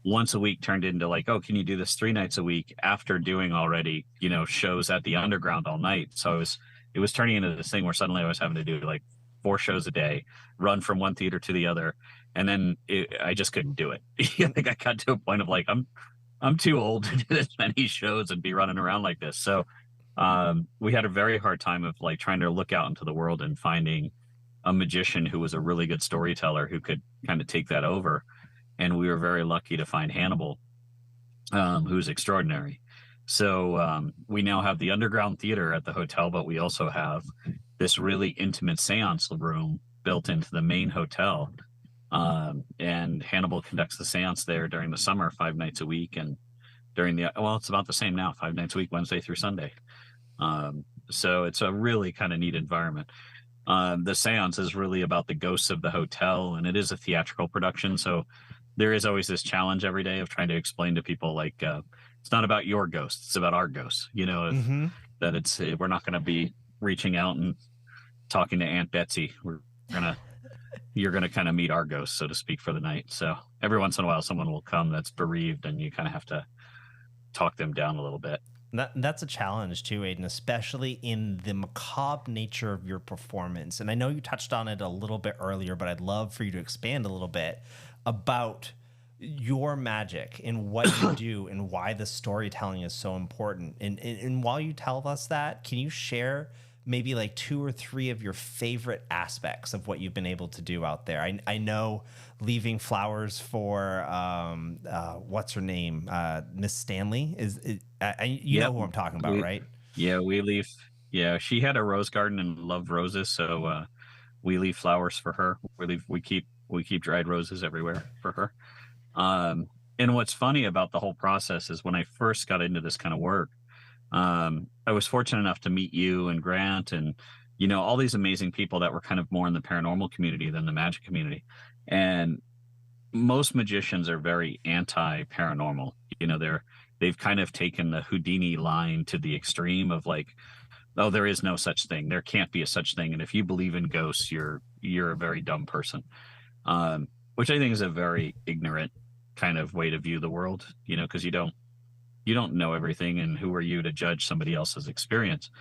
once a week turned into like, oh, can you do this 3 nights a week after doing already, shows at the Underground all night? So it was turning into this thing where suddenly I was having to do like 4 shows a day, run from one theater to the other. And then I just couldn't do it. I think I got to a point of like, I'm too old to do this many shows and be running around like this. So we had a very hard time of like trying to look out into the world and finding a magician who was a really good storyteller who could kind of take that over. And we were very lucky to find Hannibal, who's extraordinary. So we now have the Underground Theater at the hotel, but we also have this really intimate seance room built into the main hotel. And Hannibal conducts the seance there during the summer, 5 nights a week. And during it's about the same now, 5 nights a week, Wednesday through Sunday. So it's a really kind of neat environment. The seance is really about the ghosts of the hotel, and it is a theatrical production. So there is always this challenge every day of trying to explain to people like, it's not about your ghosts, it's about our ghosts, that we're not going to be reaching out and talking to Aunt Betsy. You're going to kind of meet our ghosts, so to speak, for the night. So every once in a while, someone will come that's bereaved, and you kind of have to talk them down a little bit. That's a challenge too, Aiden, especially in the macabre nature of your performance. And I know you touched on it a little bit earlier, but I'd love for you to expand a little bit about your magic and what you do and why the storytelling is so important. And while you tell us that, can you share maybe like 2 or 3 of your favorite aspects of what you've been able to do out there? I know leaving flowers for what's her name, Miss Stanley you know who I'm talking about, right? Yeah, we leave. Yeah, she had a rose garden and loved roses, so we leave flowers for her. We keep dried roses everywhere for her. And what's funny about the whole process is when I first got into this kind of work, I was fortunate enough to meet you and Grant and, all these amazing people that were kind of more in the paranormal community than the magic community. And most magicians are very anti-paranormal. They've kind of taken the Houdini line to the extreme of like, oh, there is no such thing. There can't be a such thing. And if you believe in ghosts, you're a very dumb person, which I think is a very ignorant kind of way to view the world, because you don't know everything, and who are you to judge somebody else's experience?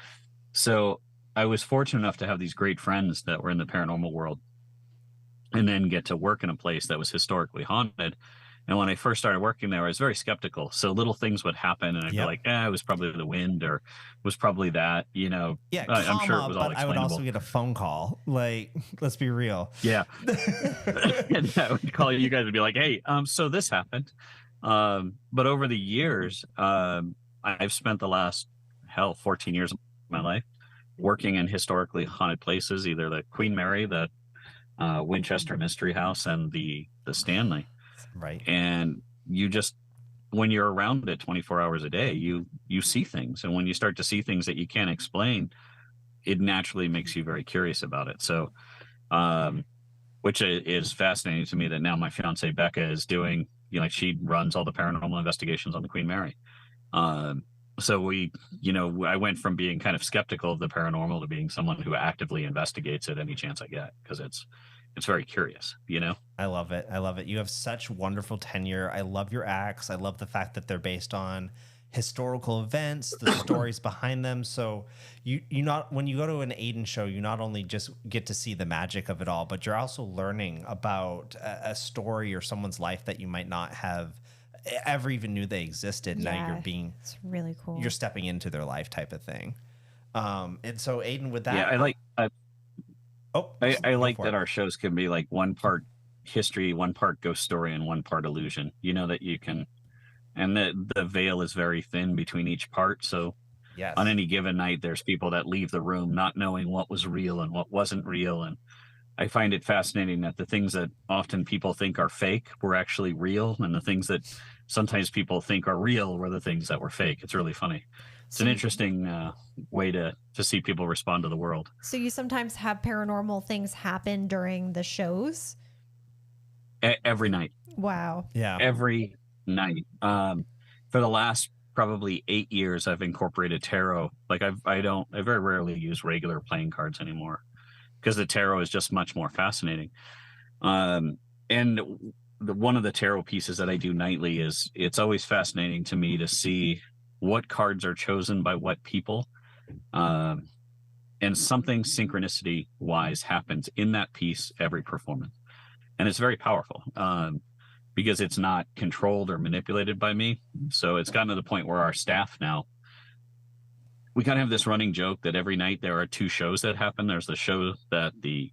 So I was fortunate enough to have these great friends that were in the paranormal world and then get to work in a place that was historically haunted. And when I first started working there, I was very skeptical. So little things would happen, and I'd be like, it was probably the wind, or it was probably that, Yeah, I'm sure it was all explainable. I would also get a phone call. Like, let's be real. Yeah. And I would call you guys and be like, hey, so this happened. But over the years, I've spent the last 14 years of my life working in historically haunted places, either the Queen Mary that Winchester Mystery House and the Stanley. Right. And you just, when you're around it 24 hours a day, you see things. And when you start to see things that you can't explain, it naturally makes you very curious about it. So, which is fascinating to me that now my fiance Becca is doing, you know, like she runs all the paranormal investigations on the Queen Mary. So we, you know, I went from being kind of skeptical of the paranormal to being someone who actively investigates it any chance I get, because it's very curious, you know? I love it. I love it. You have such wonderful tenure. I love your acts. I love the fact that they're based on historical events, the stories behind them. So you not, when you go to an Aiden show, you not only just get to see the magic of it all, but you're also learning about a story or someone's life that you might not have ever even knew they existed. Yeah, now it's really cool. You're stepping into their life type of thing. And so Aiden, with that, yeah, I like that our shows can be like one part history, one part ghost story, and one part illusion. You know, that you can, and the veil is very thin between each part. So yes, on any given night, there's people that leave the room not knowing what was real and what wasn't real. And I find it fascinating that the things that often people think are fake were actually real, and the things that sometimes people think are real were the things that were fake. It's really funny. It's an interesting way to see people respond to the world. So you sometimes have paranormal things happen during the shows? Every night. Wow. Yeah. Every night. For the last probably 8 years, I've incorporated tarot. Like I very rarely use regular playing cards anymore, because the tarot is just much more fascinating. And one of the tarot pieces that I do nightly is, it's always fascinating to me to see what cards are chosen by what people. And something synchronicity wise happens in that piece every performance. And it's very powerful because it's not controlled or manipulated by me. So it's gotten to the point where our staff now, we kind of have this running joke that every night there are two shows that happen. There's the show that the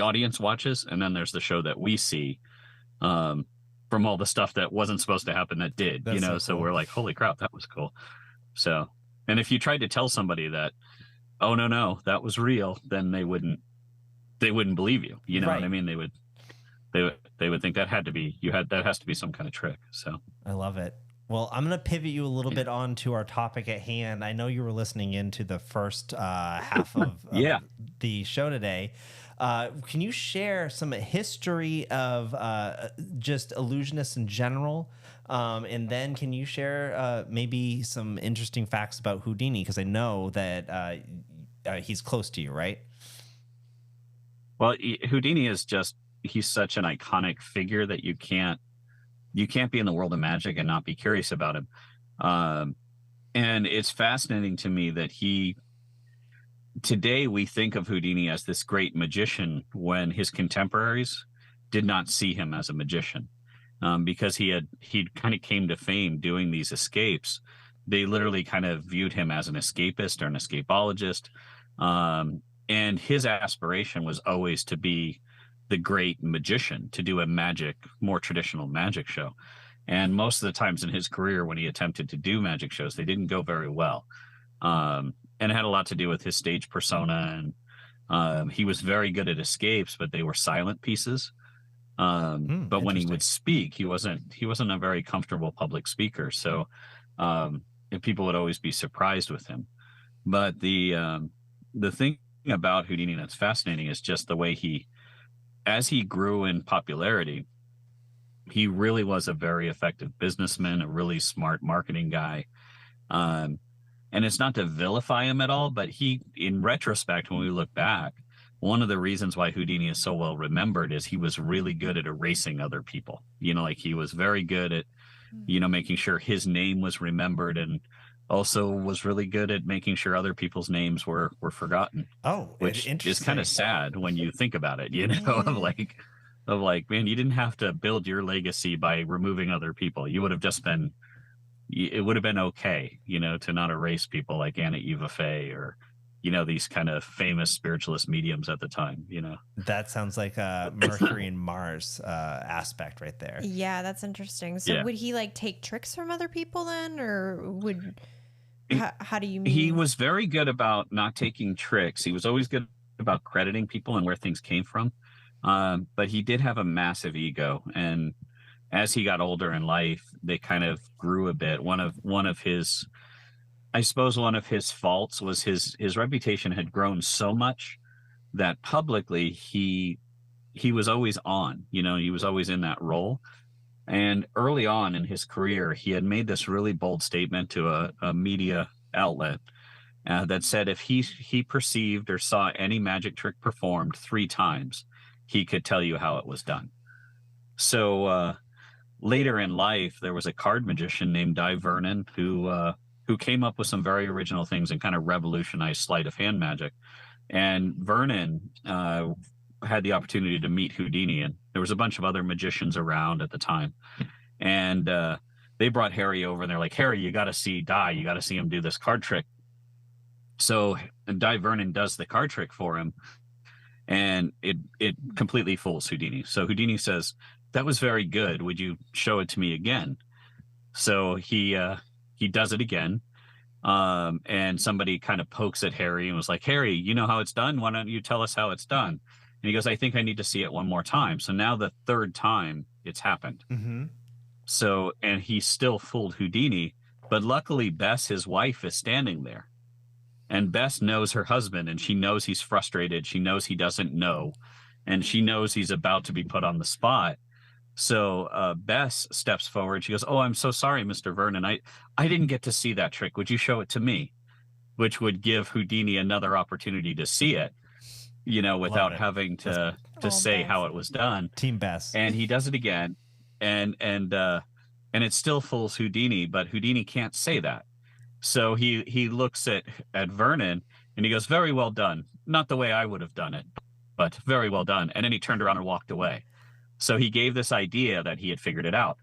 audience watches, and then there's the show that we see from all the stuff that wasn't supposed to happen that did. That's, you know, so cool. We're like, holy crap, that was cool. So, and if you tried to tell somebody that, oh no, that was real, then they wouldn't believe you. You know right. what I mean? They would think that had to be that has to be some kind of trick. So I love it. Well, I'm going to pivot you a little bit on to our topic at hand. I know you were listening into the first half of the show today. Can you share some history of just illusionists in general? And then can you share maybe some interesting facts about Houdini? Because I know that he's close to you, right? Well, Houdini is he's such an iconic figure that you can't be in the world of magic and not be curious about him. And it's fascinating to me that today we think of Houdini as this great magician when his contemporaries did not see him as a magician, because he kind of came to fame doing these escapes. They literally kind of viewed him as an escapist or an escapologist. And his aspiration was always to be the great magician, to do a more traditional magic show. And most of the times in his career, when he attempted to do magic shows, they didn't go very well. And it had a lot to do with his stage persona. And he was very good at escapes, but they were silent pieces. But when he would speak, he wasn't a very comfortable public speaker. So people would always be surprised with him. But the thing about Houdini that's fascinating is just the way as he grew in popularity, he really was a very effective businessman, a really smart marketing guy. And it's not to vilify him at all, but in retrospect, when we look back, one of the reasons why Houdini is so well remembered is he was really good at erasing other people. You know, like he was very good at, making sure his name was remembered, and also was really good at making sure other people's names were forgotten. Oh, which is kind of sad when you think about it, of like, man, you didn't have to build your legacy by removing other people. You would have just been, it would have been okay, to not erase people like Anna Eva Faye or, these kind of famous spiritualist mediums at the time, That sounds like a Mercury and Mars aspect right there. Yeah, that's interesting. So would he take tricks from other people then, or how do you mean? He was very good about not taking tricks. He was always good about crediting people and where things came from. But he did have a massive ego, and as he got older in life, they kind of grew a bit. One of his, I suppose, one of his faults was his reputation had grown so much that publicly he was always on. He was always in that role. And early on in his career, he had made this really bold statement to a media outlet that said if he perceived or saw any magic trick performed 3 times, he could tell you how it was done. So later in life, there was a card magician named Di Vernon who came up with some very original things and kind of revolutionized sleight of hand magic. And Vernon had the opportunity to meet Houdini, and there was a bunch of other magicians around at the time. And they brought Harry over, and they're like, Harry, you got to see Di. You got to see him do this card trick. So Di Vernon does the card trick for him, and it completely fools Houdini. So Houdini says, that was very good. Would you show it to me again? So he does it again. And somebody kind of pokes at Harry and was like, Harry, you know how it's done? Why don't you tell us how it's done? And he goes, I think I need to see it one more time. So now the 3rd time it's happened. Mm-hmm. So, and he still fooled Houdini, but luckily Bess, his wife, is standing there. And Bess knows her husband, and she knows he's frustrated. She knows he doesn't know, and she knows he's about to be put on the spot. So Bess steps forward. She goes, oh, I'm so sorry, Mr. Vernon. I didn't get to see that trick. Would you show it to me? Which would give Houdini another opportunity to see it, without having to say how it was done. Team Bess. And he does it again. And it still fools Houdini, but Houdini can't say that. So he looks at Vernon and he goes, very well done. Not the way I would have done it, but very well done. And then he turned around and walked away. So he gave this idea that he had figured it out.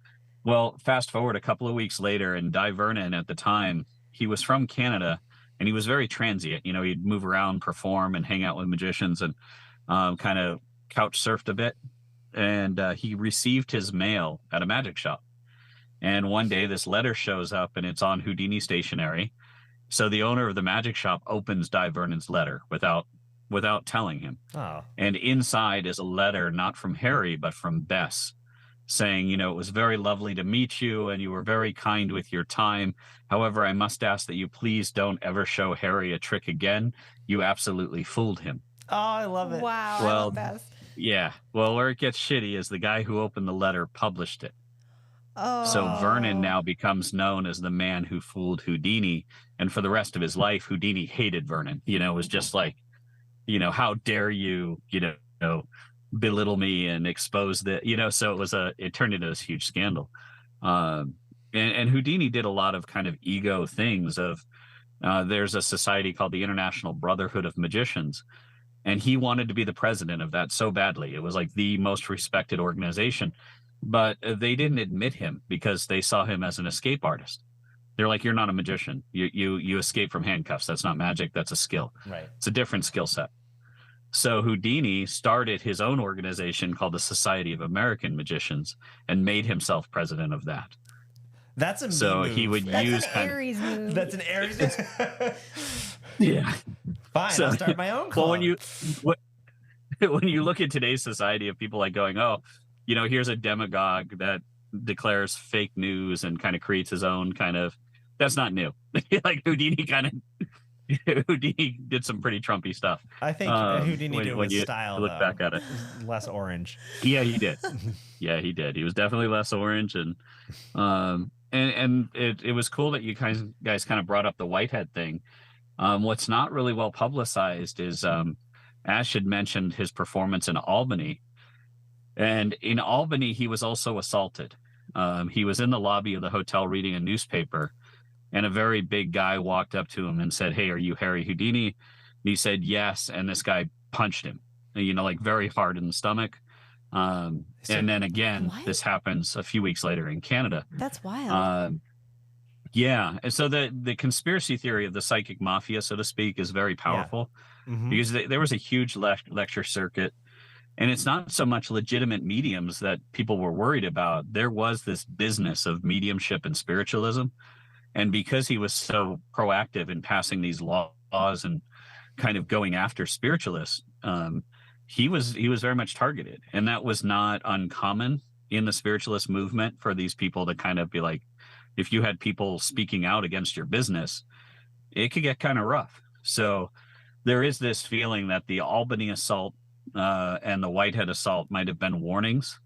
Well, fast forward a couple of weeks later, and Di Vernon at the time, he was from Canada, and he was very transient. He'd move around, perform, and hang out with magicians, and kind of couch surfed a bit. And he received his mail at a magic shop. And one day this letter shows up, and it's on Houdini stationery. So the owner of the magic shop opens Di Vernon's letter without telling him. Oh. And inside is a letter, not from Harry, but from Bess, saying, it was very lovely to meet you, and you were very kind with your time. However, I must ask that you please don't ever show Harry a trick again. You absolutely fooled him. Oh, I love it. Wow. Well, I love Bess. Yeah. Well, where it gets shitty is the guy who opened the letter published it. Oh. So Vernon now becomes known as the man who fooled Houdini. And for the rest of his life, Houdini hated Vernon. Was just like, how dare you, belittle me and expose that, so it turned into this huge scandal. And Houdini did a lot of kind of ego things there's a society called the International Brotherhood of Magicians. And he wanted to be the president of that so badly. It was like the most respected organization, but they didn't admit him because they saw him as an escape artist. They're like, you're not a magician. You escape from handcuffs. That's not magic. That's a skill. Right. It's a different skill set. So Houdini started his own organization called the Society of American Magicians and made himself president of that. That's a so move. He would That's use an kind Aries move. That's an Aries. yeah. Fine, So- I'll start my own club. Well, when you look at today's society of people like going, oh, here's a demagogue that declares fake news and kind of creates his own kind of, that's not new. Like Houdini did some pretty Trumpy stuff. I think Houdini did when with you style. look though. back at it. Less orange. Yeah, he did. He was definitely less orange, and it was cool that you guys kind of brought up the Whitehead thing. What's not really well publicized is Ash had mentioned his performance in Albany, and in Albany he was also assaulted. He was in the lobby of the hotel reading a newspaper, and a very big guy walked up to him and said, "Hey, are you Harry Houdini?" And he said, "Yes." And this guy punched him, like very hard in the stomach. And then again, What? this happens a few weeks later in Canada. That's wild. Yeah. And so the conspiracy theory of the psychic mafia, so to speak, is very powerful because there was a huge lecture circuit. And it's not so much legitimate mediums that people were worried about. There was this business of mediumship and spiritualism. And because he was so proactive in passing these laws and kind of going after spiritualists, he was very much targeted, and that was not uncommon in the spiritualist movement for these people to kind of be like, if you had people speaking out against your business, it could get kind of rough. So there is this feeling that the Albany assault and the Whitehead assault might have been warnings.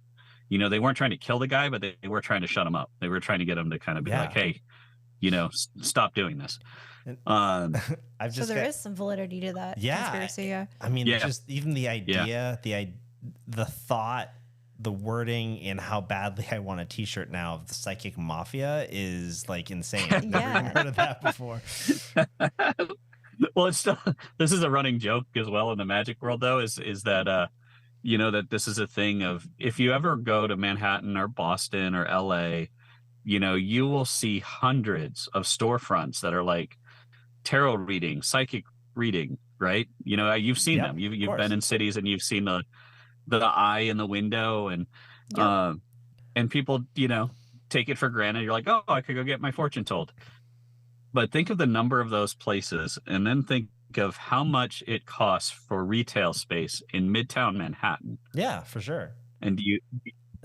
You know, they weren't trying to kill the guy, but they were trying to shut him up. They were trying to get him to kind of be like, hey, you know, stop doing this. So there is some validity to that conspiracy. Yeah. I mean, just even the idea, the thought, the wording, and how badly I want a T-shirt now of the psychic mafia is like insane. I've never even heard of that before. Well, it's still, this is a running joke as well in the magic world, though, is that you know, that this is a thing of, if you ever go to Manhattan or Boston or LA, you know, you will see hundreds of storefronts that are like tarot reading, psychic reading, right? You know, you've seen them. You've been in cities and you've seen the eye in the window, and people, you know, take it for granted. You're like, oh, I could go get my fortune told. But think of the number of those places, and then think of how much it costs for retail space in Midtown Manhattan. Yeah, for sure. And do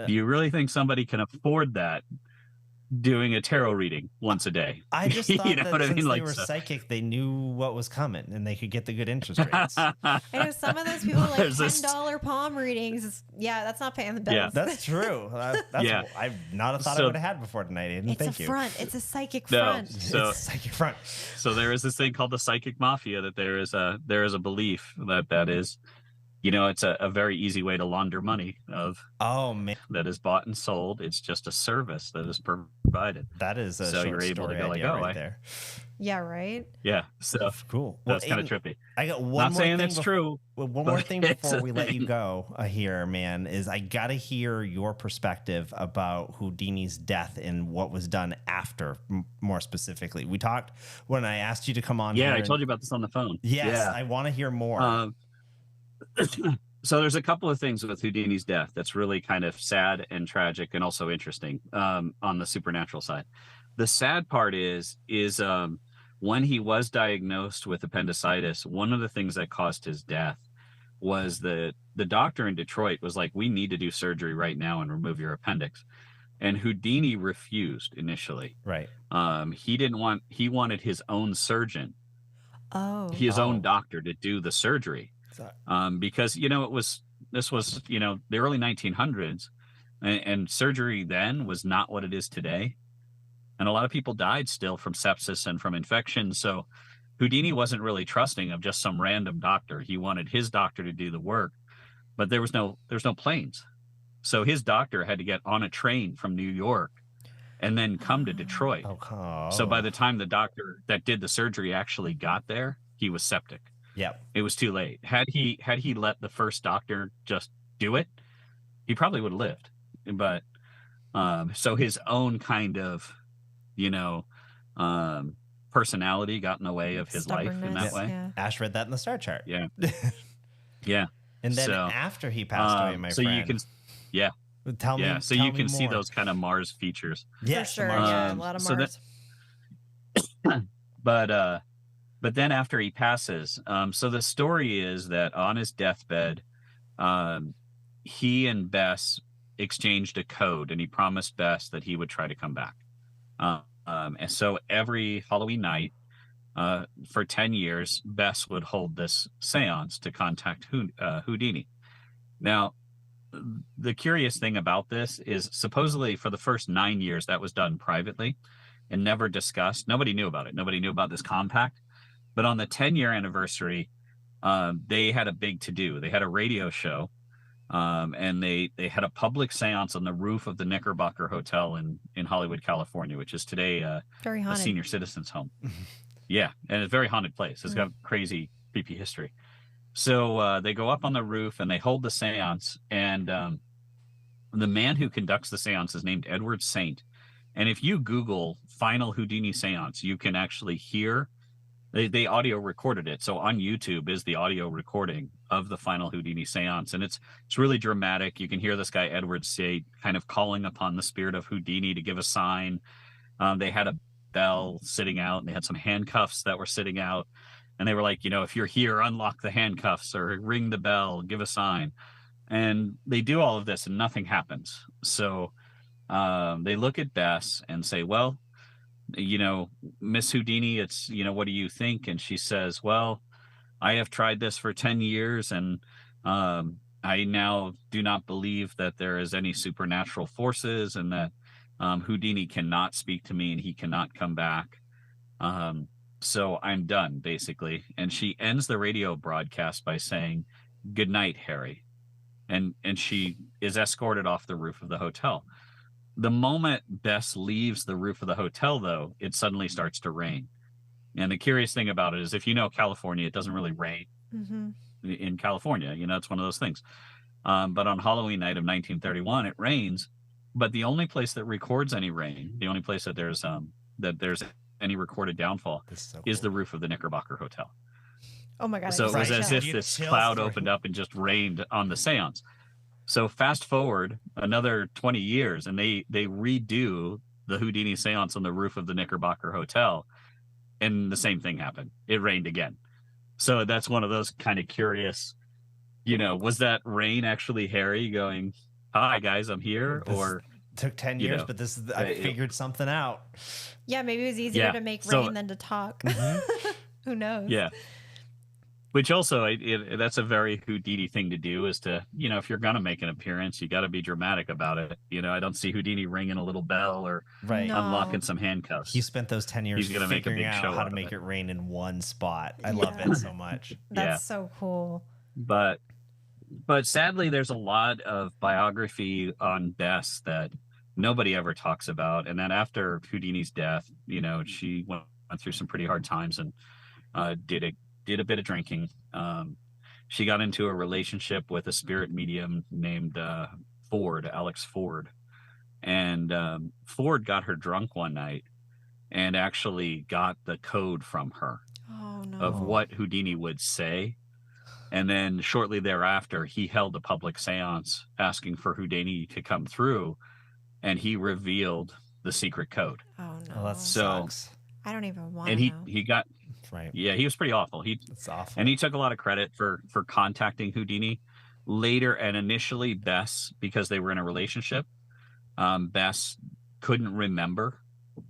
you really think somebody can afford that doing a tarot reading once a day? I just thought you know that what I since mean? they Like, were psychic, they knew what was coming and they could get the good interest rates. I know some of those people like $10 palm readings. Yeah, that's not paying the bills. Yeah, that's true. I've not a thought I would have had before tonight, Aiden. Thank you. Front. It's a psychic front. So it's a psychic front. So there is this thing called the psychic mafia, that there is a belief that is, you know, it's a very easy way to launder money that is bought and sold. It's just a service that is provided. That is a so short you're able to go like, right there. Yeah, right. Yeah, so cool. That's kind of trippy. I got one Not more saying thing that's true. One more thing before we let you go here, man, is I got to hear your perspective about Houdini's death and what was done after, more specifically. We talked when I asked you to come on. Yeah, I told you about this on the phone. Yes, I want to hear more. So there's a couple of things with Houdini's death that's really kind of sad and tragic and also interesting on the supernatural side. The sad part is when he was diagnosed with appendicitis, one of the things that caused his death was the doctor in Detroit was like, we need to do surgery right now and remove your appendix. And Houdini refused initially. Right. He wanted his own surgeon, his own doctor to do the surgery. Because, you know, this was, you know, the early 1900s and surgery then was not what it is today. And a lot of people died still from sepsis and from infection. So Houdini wasn't really trusting of just some random doctor. He wanted his doctor to do the work, but there's no planes. So his doctor had to get on a train from New York and then come to Detroit. So by the time the doctor that did the surgery actually got there, he was septic. Yep. It was too late. Had he let the first doctor just do it, he probably would have lived. But so his own kind of, you know, personality got in the way of his life in that way. Yeah. Ash read that in the star chart. Yeah. Yeah. And then after he passed away, my friend. So you can, tell me. So you can see those kind of Mars features. Yeah, sure. Yeah, a lot of Mars. But then after he passes, so the story is that on his deathbed, he and Bess exchanged a code, and he promised Bess that he would try to come back. And so every Halloween night, for 10 years, Bess would hold this seance to contact Houdini. Now, the curious thing about this is supposedly for the first 9 years that was done privately and never discussed. Nobody knew about it. Nobody knew about this compact. But on the 10-year anniversary, they had a big to-do. They had a radio show, and they had a public seance on the roof of the Knickerbocker Hotel in Hollywood, California, which is today a senior citizens home. Yeah, and it's a very haunted place. It's got crazy, creepy history. So they go up on the roof, and they hold the seance, and the man who conducts the seance is named Edward Saint. And if you Google Final Houdini Seance, you can actually hear. They audio recorded it. So on YouTube is the audio recording of the Final Houdini Seance. And it's really dramatic. You can hear this guy, Edward Saint, kind of calling upon the spirit of Houdini to give a sign. They had a bell sitting out, and they had some handcuffs that were sitting out. And they were like, if you're here, unlock the handcuffs or ring the bell, give a sign. And they do all of this and nothing happens. So they look at Bess and say, well, Miss Houdini, it's, what do you think? And she says, well, I have tried this for 10 years and I now do not believe that there is any supernatural forces and that Houdini cannot speak to me and he cannot come back. So I'm done, basically. And she ends the radio broadcast by saying, good night, Harry. And she is escorted off the roof of the hotel. The moment Bess leaves the roof of the hotel, though, it suddenly starts to rain. And the curious thing about it is, if you know California, it doesn't really rain in California. It's one of those things. But on Halloween night of 1931, it rains. But the only place that records any rain, the only place that there's any recorded downfall, is the roof of the Knickerbocker Hotel. Oh my God. So it was as if this cloud opened up and just rained on the seance. So fast forward another 20 years and they redo the Houdini seance on the roof of the Knickerbocker Hotel, and the same thing happened. It rained again. So that's one of those kind of curious, was that rain actually Harry going, hi guys, I'm here? Or took 10 years, but I figured something out. Yeah, maybe it was easier to make rain than to talk. Who knows? Yeah. Which also, that's a very Houdini thing to do, is to, if you're going to make an appearance, you got to be dramatic about it. I don't see Houdini ringing a little bell or unlocking some handcuffs. He spent those 10 years figuring out how to make it rain in one spot. I love it so much. That's so cool. But sadly, there's a lot of biography on Bess that nobody ever talks about. And then after Houdini's death, she went through some pretty hard times and did a bit of drinking. She got into a relationship with a spirit medium named Alex Ford. And Ford got her drunk one night and actually got the code from her of what Houdini would say. And then shortly thereafter, he held a public seance asking for Houdini to come through, and he revealed the secret code. Oh, no. Well, that sucks. I don't even want to know. And he got... Right. Yeah, he was pretty awful. That's awful. And he took a lot of credit for contacting Houdini later. And initially, Bess, because they were in a relationship, Bess couldn't remember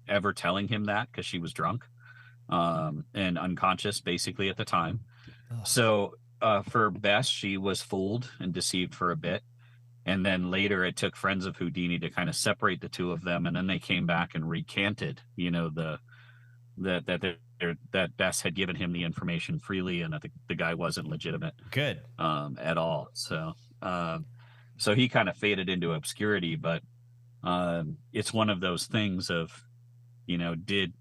ever telling him that because she was drunk and unconscious, basically, at the time. Ugh. So for Bess, she was fooled and deceived for a bit. And then later, it took friends of Houdini to kind of separate the two of them. And then they came back and recanted, that Bess had given him the information freely and that the guy wasn't legitimate. Good. At all. So he kind of faded into obscurity, but it's one of those things of, did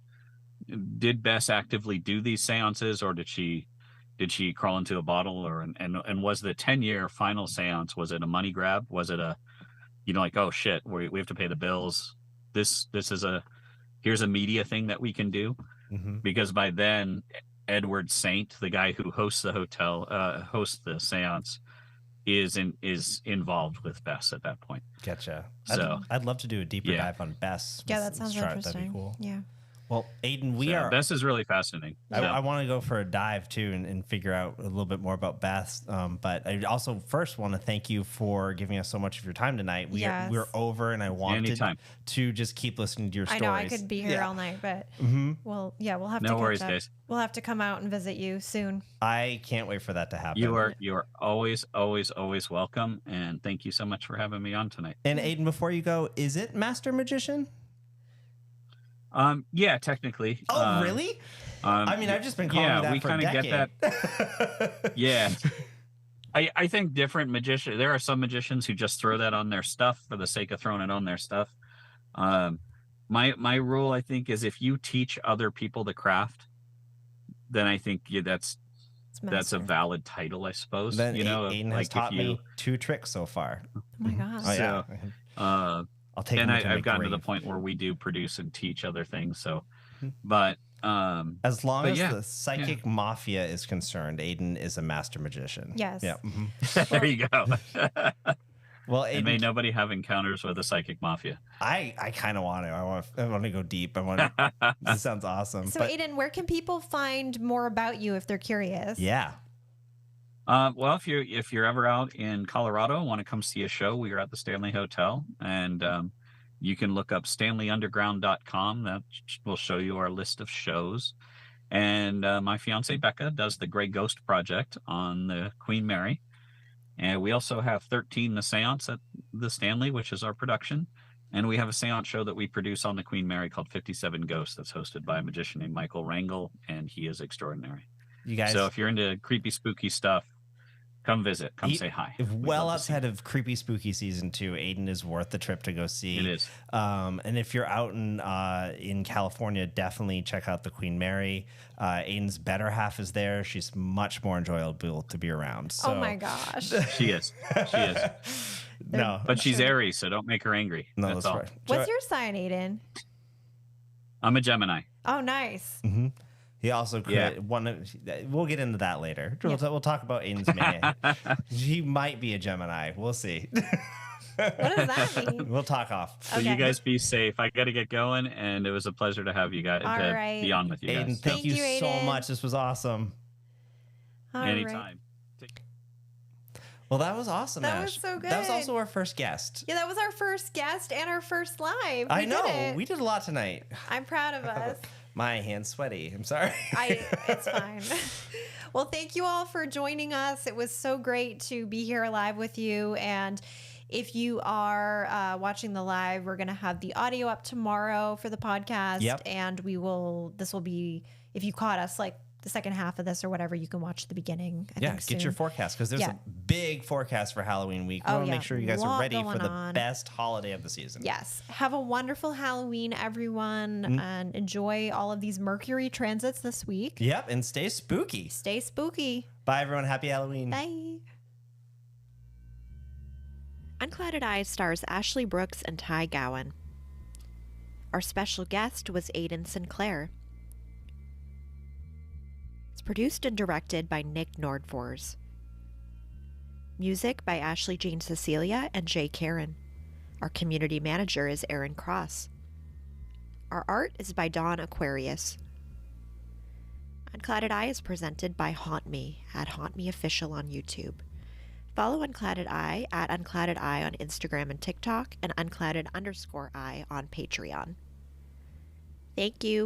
Bess actively do these seances, or did she crawl into a bottle, and was the 10-year final seance, was it a money grab? Was it a, oh shit, we have to pay the bills. This is here's a media thing that we can do. Mm-hmm. Because by then, Edward Saint, the guy who hosts the seance, is involved with Bess at that point. Gotcha. So I'd love to do a deeper dive on Bess. Yeah, that sounds interesting. That'd be cool. Yeah. Well, Aiden, Bess is really fascinating. I want to go for a dive too and figure out a little bit more about Bess. But I also first want to thank you for giving us so much of your time tonight. We're over, and I wanted to just keep listening to your stories. I know I could be here all night, but we'll have to. No worries, guys. We'll have to come out and visit you soon. I can't wait for that to happen. You are always welcome, and thank you so much for having me on tonight. And Aiden, before you go, is it Master Magician? Yeah, technically. Oh, really? I mean, I've just been calling you that for a decade. Get that. Yeah. I think different magicians, there are some magicians who just throw that on their stuff for the sake of throwing it on their stuff. My rule, I think, is if you teach other people the craft, then I think that's a valid title, I suppose. Then Aiden has taught me 2 tricks so far. Oh my gosh. Oh, yeah. I'll take. And I've gotten to the point where we do produce and teach other things. So, but as long as the psychic mafia is concerned, Aiden is a master magician. Yes. Yeah. Mm-hmm. There you go. Well, And may nobody have encounters with the psychic mafia. I kind of want to. I want to go deep. This sounds awesome. So, Aiden, where can people find more about you if they're curious? Yeah. Well, if you're ever out in Colorado and want to come see a show, we are at the Stanley Hotel, and you can look up StanleyUnderground.com. That will show you our list of shows. And my fiance Becca does the Gray Ghost Project on the Queen Mary, and we also have 13 the Seance at the Stanley, which is our production. And we have a seance show that we produce on the Queen Mary called 57 Ghosts that's hosted by a magician named Michael Rangel, and he is extraordinary. You guys, so if you're into creepy, spooky stuff, come visit. Come say hi. Well outside of creepy, spooky season 2, Aiden is worth the trip to go see. It is. And if you're out in California, definitely check out the Queen Mary. Aiden's better half is there. She's much more enjoyable to be around. So. Oh my gosh. She is. She is. No, but she's Aries, so don't make her angry. No, that's all. Right. What's your sign, Aiden? I'm a Gemini. Oh, nice. Mm-hmm. He also we'll get into that later. Yeah. We'll talk about Aiden's man. He might be a Gemini. We'll see. What does that mean? We'll talk off. So you guys be safe. I got to get going, and it was a pleasure to have you guys be on with you Aiden, guys. Thank you so much. This was awesome. Anytime. Well, that was awesome. That Ash. was so good. That was also our first guest. Yeah, that was our first guest and our first live. I know. We did a lot tonight. I'm proud of us. My hand's sweaty. I'm sorry. It's fine. Well, thank you all for joining us. It was so great to be here live with you. And if you are watching the live, we're going to have the audio up tomorrow for the podcast. Yep. And this will be, if you caught us like the second half of this or whatever, you can watch the beginning. I think get your forecast, because there's a big forecast for Halloween week. We want to make sure you guys are ready for the best holiday of the season. Yes. Have a wonderful Halloween, everyone, and enjoy all of these Mercury transits this week. Yep, and stay spooky. Stay spooky. Bye, everyone. Happy Halloween. Bye. Unclouded Eye stars Ashley Brooks and Ty Gowan. Our special guest was Aiden Sinclair. Produced and directed by Nick Nordfors. Music by Ashley Jean Cecilia and Jay Caron. Our community manager is Erin Cross. Our art is by Dawn Aquarius. Unclouded Eye is presented by Haunt Me at Haunt Me Official on YouTube. Follow Unclouded Eye at Unclouded Eye on Instagram and TikTok, and Unclouded_Eye on Patreon. Thank you.